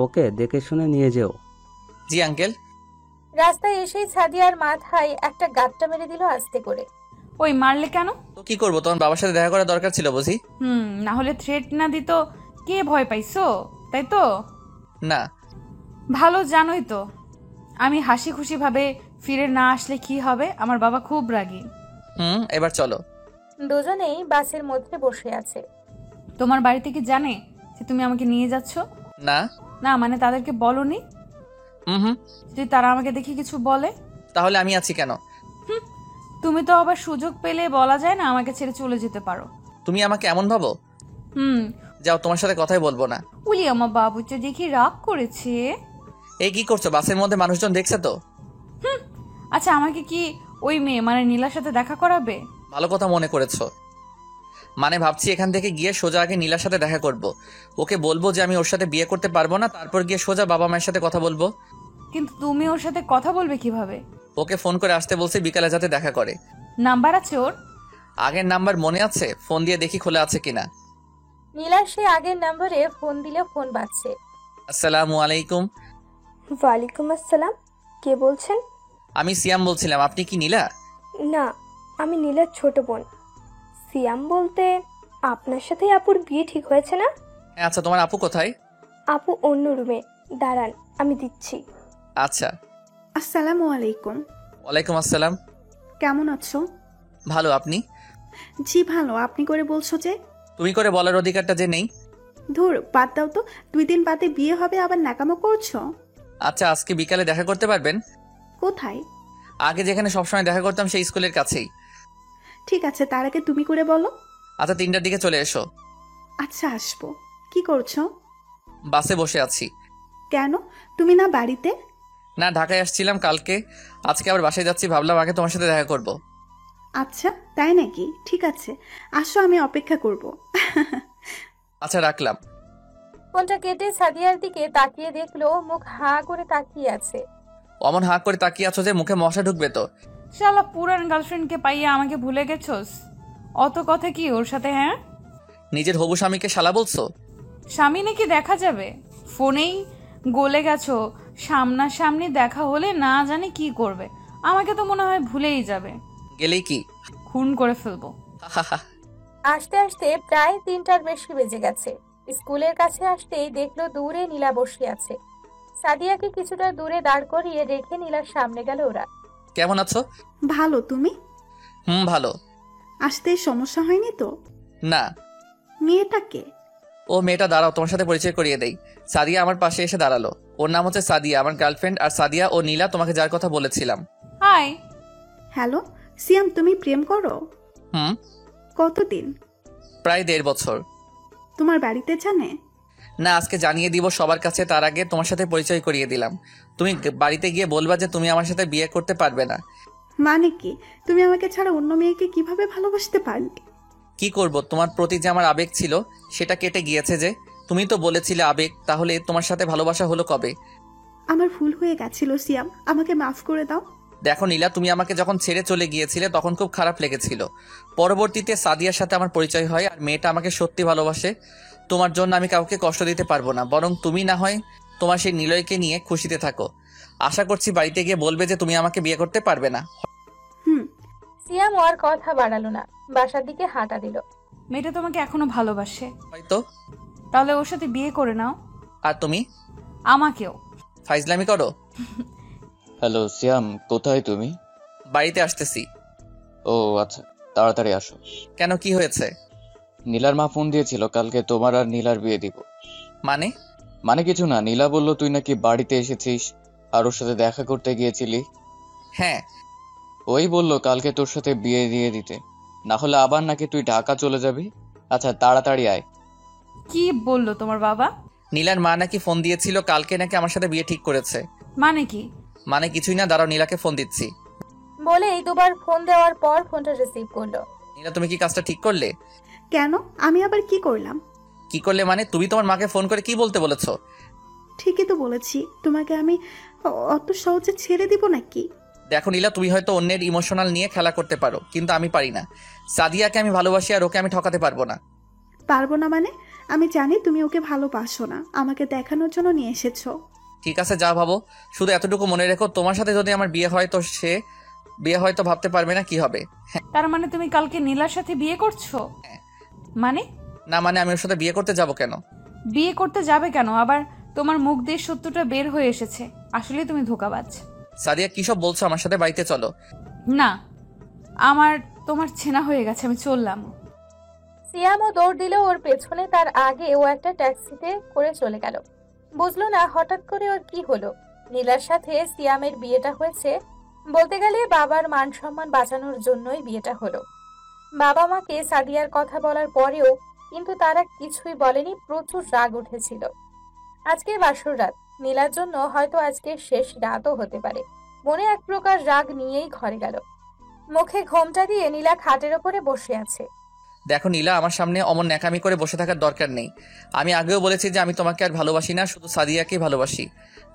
ওকে দেখে শুনে নিয়ে যেও। জি আঙ্কেল। রাস্তায় এসেই সাদিয়ার মাথায় একটা গাঁটটা মেরে দিল আস্তে করে। ওই মারলে কেন? তো কি করবো, তোমার বাবার সাথে দেখা করা দরকার ছিল বুঝি। না হলে থ্রেট না দিত। কে ভয় পাইছো, তাই তো? না। ভালো জানোই তো আমি হাসি খুশি ভাবে ফিরে না আসলে কি হবে। আমার বাবা খুব রাগী। এবার চলো। দুজনেই বাসের মধ্যে বসে আছে। তোমার বাড়িতে কি জানে যে তুমি আমাকে নিয়ে যাচ্ছ? না। না মানে তাদেরকে বলনি? যদি তারা আমাকে দেখে কিছু বলে? তাহলে আমি আছি কেন? তুমি তো আবার সুযোগ পেলে বলা যায় না আমাকে ছেড়ে চলে যেতে পারো। তুমি আমাকে এমন ভাবো? যাও, তোমার সাথে কথাই বলবো না। উলি, আমার বাবুটা দেখি রাগ করেছে। এই কি করছো? বাসের মধ্যে মানুষজন দেখছে তো। আচ্ছা, আমাকে কি ওই মেয়ে মানে নীলার সাথে দেখা করাবে? ভালো কথা মনে করেছো। মানে ভাবছি এখান থেকে গিয়ে সোজা আগে নীলার সাথে দেখা করব। ওকে বলবো যে আমি ওর সাথে বিয়ে করতে পারবো না, তারপর গিয়ে সোজা বাবা মায়ের সাথে কথা বলবো। কিন্তু তুমি ওর সাথে কথা বলবে কিভাবে? ওকে ফোন করে আসতে বলছি, বিকালে যাতে দেখা করে। নাম্বার আছে ওর? আগের নাম্বার মনে আছে? ফোন দিয়ে দেখি খোলা আছে কিনা। নীলার সে আগের নম্বরে ফোন দিলে ফোন বাজছে। আসসালামু আলাইকুম। ওয়ালাইকুম আসসালাম। কে বলছেন? আমি সিয়াম বলছিলাম, আপনি কি নীলা? না, আমি নীলার ছোট বোন। সিয়াম বলতে আপনার সাথেই আপুর বিয়ে ঠিক হয়েছে না? হ্যাঁ, আচ্ছা তোমার আপু কোথায়? আপু অন্য রুমে, দাঁড়ান আমি দিচ্ছি। আচ্ছা। আসসালামু আলাইকুম। ওয়ালাইকুম আসসালাম। কেমন আছো? ভালো, আপনি? জি ভালো। আপনি করে বলছো যে? তুমি করে বলার অধিকারটা যে নেই। ধুর, বাদ দাও তো। 2 দিন বাদে বিয়ে হবে আবার ন্যাকামো করছো? আচ্ছা, আজকে বিকালে দেখা করতে পারবেন? কোথায়? আগে যেখানে সবসময় দেখা করতাম সেই স্কুলের কাছেই। ঠিক আছে, তার আগে তুমি করে বলো। আচ্ছা, 3টার দিকে চলে এসো। আচ্ছা আসবো। কি করছো? বাসে বসে আছি। কেন, তুমি না বাড়িতে? না, ঢাকায় আসছিলাম কালকে, আজকে আবার বাসায় যাচ্ছি, ভাবলাম আগে তোমার সাথে দেখা করব। আচ্ছা তাই নাকি? ঠিক আছে, আসো, আমি অপেক্ষা করব। আচ্ছা, রাখলাম। ফোনটা কেটে সাদিয়ার দিকে তাকিয়ে দেখলো মুখ হাঁ করে তাকিয়ে আছে। অমন হাঁ করে তাকিয়ে আছো যে মুখে মশা ঢুকবে তো। শালা পুরান গার্লফ্রেন্ডকে পাইয়া আমাকে ভুলে গেছোস? অত কথা কি ওর সাথে? হ্যাঁ, নিজের হবু স্বামীকে শালা বলছো? স্বামী নাকি দেখা যাবে? ফোনেই গলে গেছো, সামনাসামনি দেখা হলে না জানি কি করবে। আমাকে তো মনে হয় ভুলেই যাবে। গেলেই কি? খুন করে ফেলবো। হাহাহা। আসতে আসতে প্রায় 3টার বেশি বেজে গেছে। স্কুলের কাছে আসতেই দেখলো দূরে নীলা বসে আছে। সাদিয়াকে কিছুটা দূরে দাঁড় করিয়ে রেখে নীলার সামনে গেল ওরা। কেমন আছো? ভালো, তুমি? ভালো। আসতে সমস্যা হয়নি তো? না। মেয়েটাকে? ও মেয়েটা, দাঁড়াও তোমার সাথে পরিচয় করিয়ে দেই। সাদিয়া আমার পাশে এসে দাঁড়ালো। ওর নাম হচ্ছে সাদিয়া, আমার গার্লফ্রেন্ড। আর সাদিয়া ও নীলা, তোমাকে যার কথা বলেছিলাম। হাই। হ্যালো সিয়াম, তুমি প্রেম করো? হুম। কতদিন? প্রায় 1.5 বছর। তোমার বাড়িতে জানে? না, আজকে জানিয়ে দিব সবার কাছে, তার আগে তোমার সাথে পরিচয় করিয়ে দিলাম। তুমি বাড়িতে গিয়ে বলবা যে তুমি আমার সাথে বিয়ে করতে পারবে না। মানে কি? তুমি আমাকে ছাড়া অন্য মেয়েকে কিভাবে ভালোবাসতে পারলে? কি করব, তোমার প্রতি যে আমার আবেগ ছিল সেটা কেটে গিয়েছে যে। তুমি তো বলেছিলে আবেগ, তাহলে তোমার সাথে ভালোবাসা হলো কবে? আমার ভুল হয়ে গেছিল সিয়াম, আমাকে মাফ করে দাও। দেখো নীলা, তুমি আমাকে যখন ছেড়ে চলে গিয়েছিলে তখন খুব খারাপ লেগেছিল। পরবর্তীতে সাদিয়ার সাথে আমার পরিচয় হয়, আর মেয়েটা আমাকে সত্যি ভালোবাসে। তোমার জন্য আমি কাউকে কষ্ট দিতে পারবো না, বরং তুমি না হয় তোমার সেই নিলয়কে নিয়ে খুশিতে থাকো। আশা করছি বাড়িতে গিয়ে বলবে যে তুমি আমাকে বিয়ে করতে পারবে না। হুম। সিয়াম আর কথা বাড়ালো না, বাসার দিকে হাঁটা দিল। মেয়েটা তোমাকে এখনো ভালোবাসে, হয়তো। তাহলে ওর সাথে বিয়ে করে নাও। আর তুমি? আমাকেও। ফাইজলামি করো? হ্যালো সিয়াম, কোথায় তুমি? বাড়িতে আসতেছি। ও আচ্ছা, তাড়াতাড়ি আসো। কেন, কি হয়েছে? নীলার মা ফোন দিয়েছিল কালকে তোমার আর নীলার বিয়ে দিব। মানে? মানে কিছু না, নীলা বলল তুই নাকি বাড়িতে এসেছিস আর ওর সাথে দেখা করতে গিয়েছিলি। হ্যাঁ। ওই বলল কালকে তোর সাথে বিয়ে দিয়ে দিতে, না হলে আবার নাকি তুই ঢাকা চলে যাবি। আচ্ছা তাড়াতাড়ি আয়। কি বললো তোমার বাবা? নীলার মা নাকি ফোন দিয়েছিল কালকে, নাকি আমার সাথে বিয়ে ঠিক করেছে। মানে কি? মানে কিছুই না, দাঁড়াও নীলাকে ফোন দিচ্ছি। বলেই দুবার ফোন দেওয়ার পর ফোনটা রিসিভ করলো। নীলা, তুমি কি কাজটা ঠিক করলে? কেন, আমি আবার কি করলাম? কি করলে মানে? তুমি তোমার মাকে ফোন করে কি বলতে বলেছো? ঠিকই তো বলেছি, তোমাকে আমি অত সহজে ছেড়ে দিব নাকি? দেখো নীলা, তুমি হয়তো অন্যের ইমোশনাল নিয়ে খেলা করতে পারো, কিন্তু আমি পারি না। সাদিয়াকে আমি ভালোবাসি, আর ওকে আমি ঠকাতে পারবো না। পারবো না মানে? আমি জানি তুমি ওকে ভালোবাসো না, আমাকে দেখানোর জন্য নিয়ে এসেছো। ঠিক আছে, যা ভাবো। শুধু এতটুকু মনে রেখো, তোমার সাথে যদি আমার বিয়ে হয় তো সে বিয়ে হয়তো ভাবতে পারবে না কি হবে। তার মানে তুমি কালকে নীলার সাথে বিয়ে করছো? হ্যাঁ। মানে? না মানে, আমি ওর সাথে বিয়ে করতে যাব কেন? বিয়ে করতে যাবে কেন? আবার তোমার মুখ দিয়ে সত্যটা বের হয়ে এসেছে। আসলে তুমি ধোঁকাবাজ। সাদিয়া, কি সব বলছো? আমার সাথে বাড়িতে চলো। না, আমার তোমার ছেনা হয়ে গেছে, আমি চললাম। সিয়ামও দৌড় দিল ওর পেছনে, তার আগে ও একটা ট্যাক্সিতে করে চলে গেল। বুঝলো না হঠাৎ করে ওর কি হলো। নীলার সাথে সিয়ামের বিয়েটা হয়েছে, বলতে গেলে বাবার মান সম্মান বাঁচানোর জন্যই বিয়েটা হলো। বাবা মাকে সাদিয়ার কথা বলার পরেও কিন্তু তারা কিছুই বলেনি, প্রচুর রাগ উঠেছিল। আজকে বাসর রাত, নীলার জন্য হয়তো আজকে শেষ রাতও হতে পারে। মনে এক প্রকার রাগ নিয়েই ঘরে গেল। মুখে ঘোমটা দিয়ে নীলা খাটের ওপরে বসে আছে। দেখো নীলা, আমার সামনে অমন ন্যাকামি করে বসে থাকার দরকার নেই। আমি আগেও বলেছি যে আমি তোমাকে আর ভালোবাসি না, শুধু সাদিয়াকেই ভালোবাসি।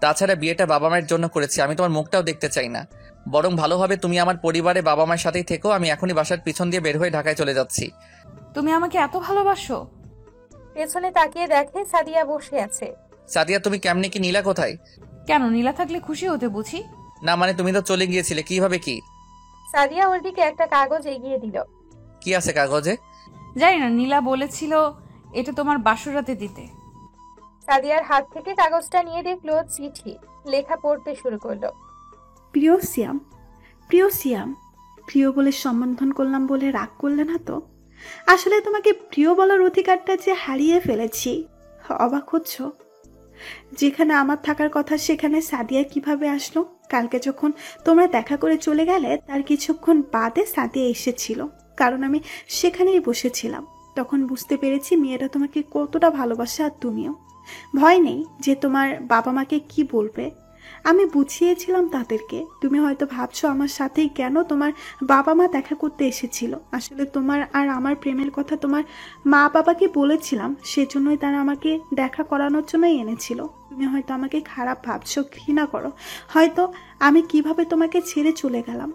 তাছাড়া বিয়েটা বাবা মায়ের জন্য করেছি, আমি তোমার মুখটাও দেখতে চাই না। বরং ভালো হবে তুমি আমার পরিবারে বাবা মায়ের সাথেই থেকো। আমি এখনই বাসার পিছন দিয়ে বের হয়ে ঢাকায় চলে যাচ্ছি। তুমি আমাকে এত ভালোবাসো? পেছনে তাকিয়ে দেখে সাদিয়া বসে আছে। সাদিয়া, তুমি কেমনে কি? নীলা কোথায়? কেন, নীলা থাকলে খুশি হতে বুঝি? না মানে তুমি তো চলে গিয়েছিলে, কিভাবে কি? সাদিয়া ওর দিকে একটা কাগজ এগিয়ে দিল। কি আছে কাগজে? জানি না, নীলা বলেছিল এটা তোমার বাসরাতে দিতে। সাদিয়ার হাত থেকে কাগজটা নিয়ে দেখলো চিঠি। লেখা পড়তে শুরু করলো। প্রিয় সিয়াম, প্রিয় সিয়াম, প্রিয় বলে সম্বোধন করলাম বলে রাগ করলে না তো? আসলে তোমাকে প্রিয় বলার অধিকারটা যে হারিয়ে ফেলেছি। অবাক হচ্ছ? যেখানে আমার থাকার কথা সেখানে সাদিয়া কিভাবে আসলো? কালকে যখন তোমরা দেখা করে চলে গেলে তার কিছুক্ষণ বাদে সাদিয়া এসেছিল, কারণ আমি সেখানেই বসেছিলাম। তখন বুঝতে পেরেছি মেয়েটা তোমাকে কতটা ভালোবাসে, আর তুমিও। ভয় নেই যে তোমার বাবা মাকে কি বলবে, আমি বুঝিয়েছিলাম তাদেরকে। তুমি হয়তো ভাবছো আমার সাথেই কেন তোমার বাবা মা দেখা করতে এসেছিল। আসলে তোমার আর আমার প্রেমের কথা তোমার মা বাবাকে বলেছিলাম, সেজন্যই তারা আমাকে দেখা করানোর জন্যই এনেছিল। তুমি হয়তো আমাকে খারাপ ভাবছো, ঘৃণা করো হয়তো আমি কিভাবে তোমাকে ছেড়ে চলে গেলাম।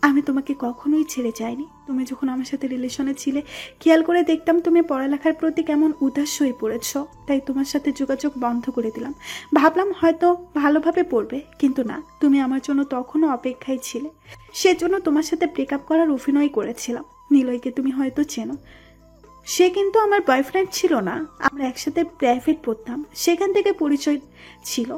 আমি তোমাকে কখনোই ছেড়ে যাইনি। তুমি যখন আমার সাথে রিলেশনে ছিলে খেয়াল করে দেখতাম তুমি পড়ালেখার প্রতি কেমন উদাস হয়ে পড়েছ, তাই তোমার সাথে যোগাযোগ বন্ধ করে দিলাম। ভাবলাম হয়তো ভালোভাবে পড়বে, কিন্তু না, তুমি আমার জন্য তখনও অপেক্ষায় ছিলে। সেজন্য তোমার সাথে ব্রেকআপ করার অভিনয় করেছিলাম। নিলয়কে তুমি হয়তো চেনো, সে কিন্তু আমার বয়ফ্রেন্ড ছিল না, আমরা একসাথে প্রাইভেট পড়তাম, সেখান থেকে পরিচয় ছিল।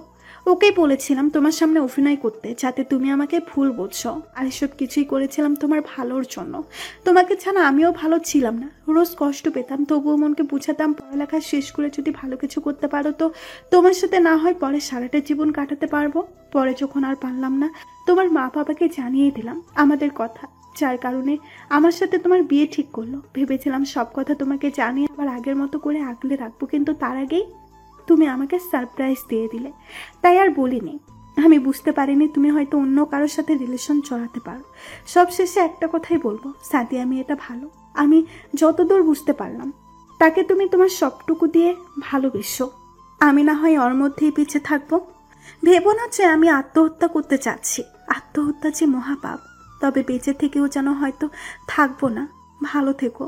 ওকেই বলেছিলাম তোমার সামনে অভিনয় করতে, যাতে তুমি আমাকে ভুল বুঝছো। আর এসব কিছুই করেছিলাম তোমার ভালোর জন্য। তোমাকে ছাড়া আমিও ভালো ছিলাম না, রোজ কষ্ট পেতাম, তবুও মনকে বুঝাতাম পড়ালেখা শেষ করে যদি ভালো কিছু করতে পারো তো তোমার সাথে না হয় পরে সারাটা জীবন কাটাতে পারবো। পরে যখন আর পারলাম না, তোমার মা বাবাকে জানিয়ে দিলাম আমাদের কথা, যার কারণে আমার সাথে তোমার বিয়ে ঠিক করলো। ভেবেছিলাম সব কথা তোমাকে জানিয়ে আবার আগের মতো করে আগলে রাখবো, কিন্তু তার আগেই তুমি আমাকে সারপ্রাইজ দিয়ে দিলে, তাই আর বলিনি। আমি বুঝতে পারিনি তুমি হয়তো অন্য কারোর সাথে রিলেশন চড়াতে পারো। সবশেষে একটা কথাই বলবো, সাদিয়া মেয়েটা ভালো, আমি যতদূর বুঝতে পারলাম। তাকে তুমি তোমার সবটুকু দিয়ে ভালোবেসো। আমি না হয় ওর মধ্যেই পিছে থাকবো। ভেবো না যে আমি আত্মহত্যা করতে চাচ্ছি, আত্মহত্যা যে মহাপাপ। তবে বেঁচে থেকেও যেন হয়তো থাকবো না। ভালো থেকো,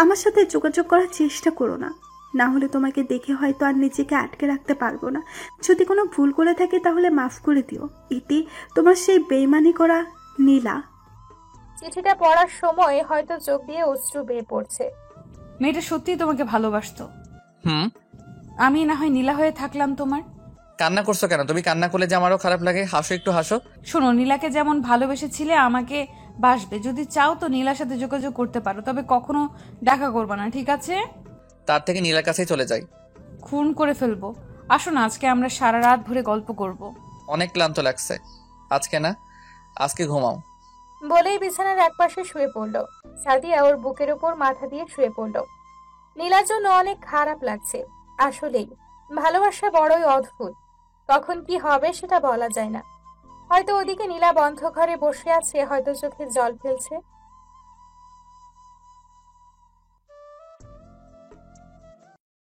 আমার সাথে যোগাযোগ করার চেষ্টা করো না, না হলে তোমাকে দেখে হয়তো আর নিজেকে আটকে রাখতে পারবো না। যদি কোনো ভুল করে থাকে তাহলে মাফ করে দিও। এতে তোমার সেই বেইমানি করা নীলা। চিঠিটা পড়ার সময় হয়তো চোখ দিয়ে অশ্রু বেয়ে পড়ছে। মেয়েটা সত্যিই তোমাকে ভালোবাসতো। হুম। আমি না হয় নীলা হয়ে থাকলাম তোমার। কান্না করছো কেন? তুমি কান্না করলে যে আমারও খারাপ লাগে। হাসো, একটু হাসো। শোনো, নীলাকে যেমন ভালোবেসেছিলে আমাকে বাসবে। যদি চাও তো নীলার সাথে যোগাযোগ করতে পারো, তবে কখনো দেখা করবে না, ঠিক আছে? তার থেকে নীলার কাছেই চলে যাই। খুন করে ফেলবো। আসো না, আজকে আমরা সারা রাত ভরে গল্প করব। অনেক ক্লান্ত লাগছে। আজকে না, আজকে ঘুমাও। বলেই বিছানার একপাশে শুয়ে পড়লো। সাদিয়া ওর বুকের উপর মাথা দিয়ে শুয়ে পড়লো। নীলার জন্য অনেক খারাপ লাগছে। আসলেই ভালোবাসা বড়ই অদ্ভুত, কখন কি হবে সেটা বলা যায় না। হয়তো ওদিকে নীলা বন্ধ ঘরে বসে আছে, হয়তো চোখে জল ফেলছে।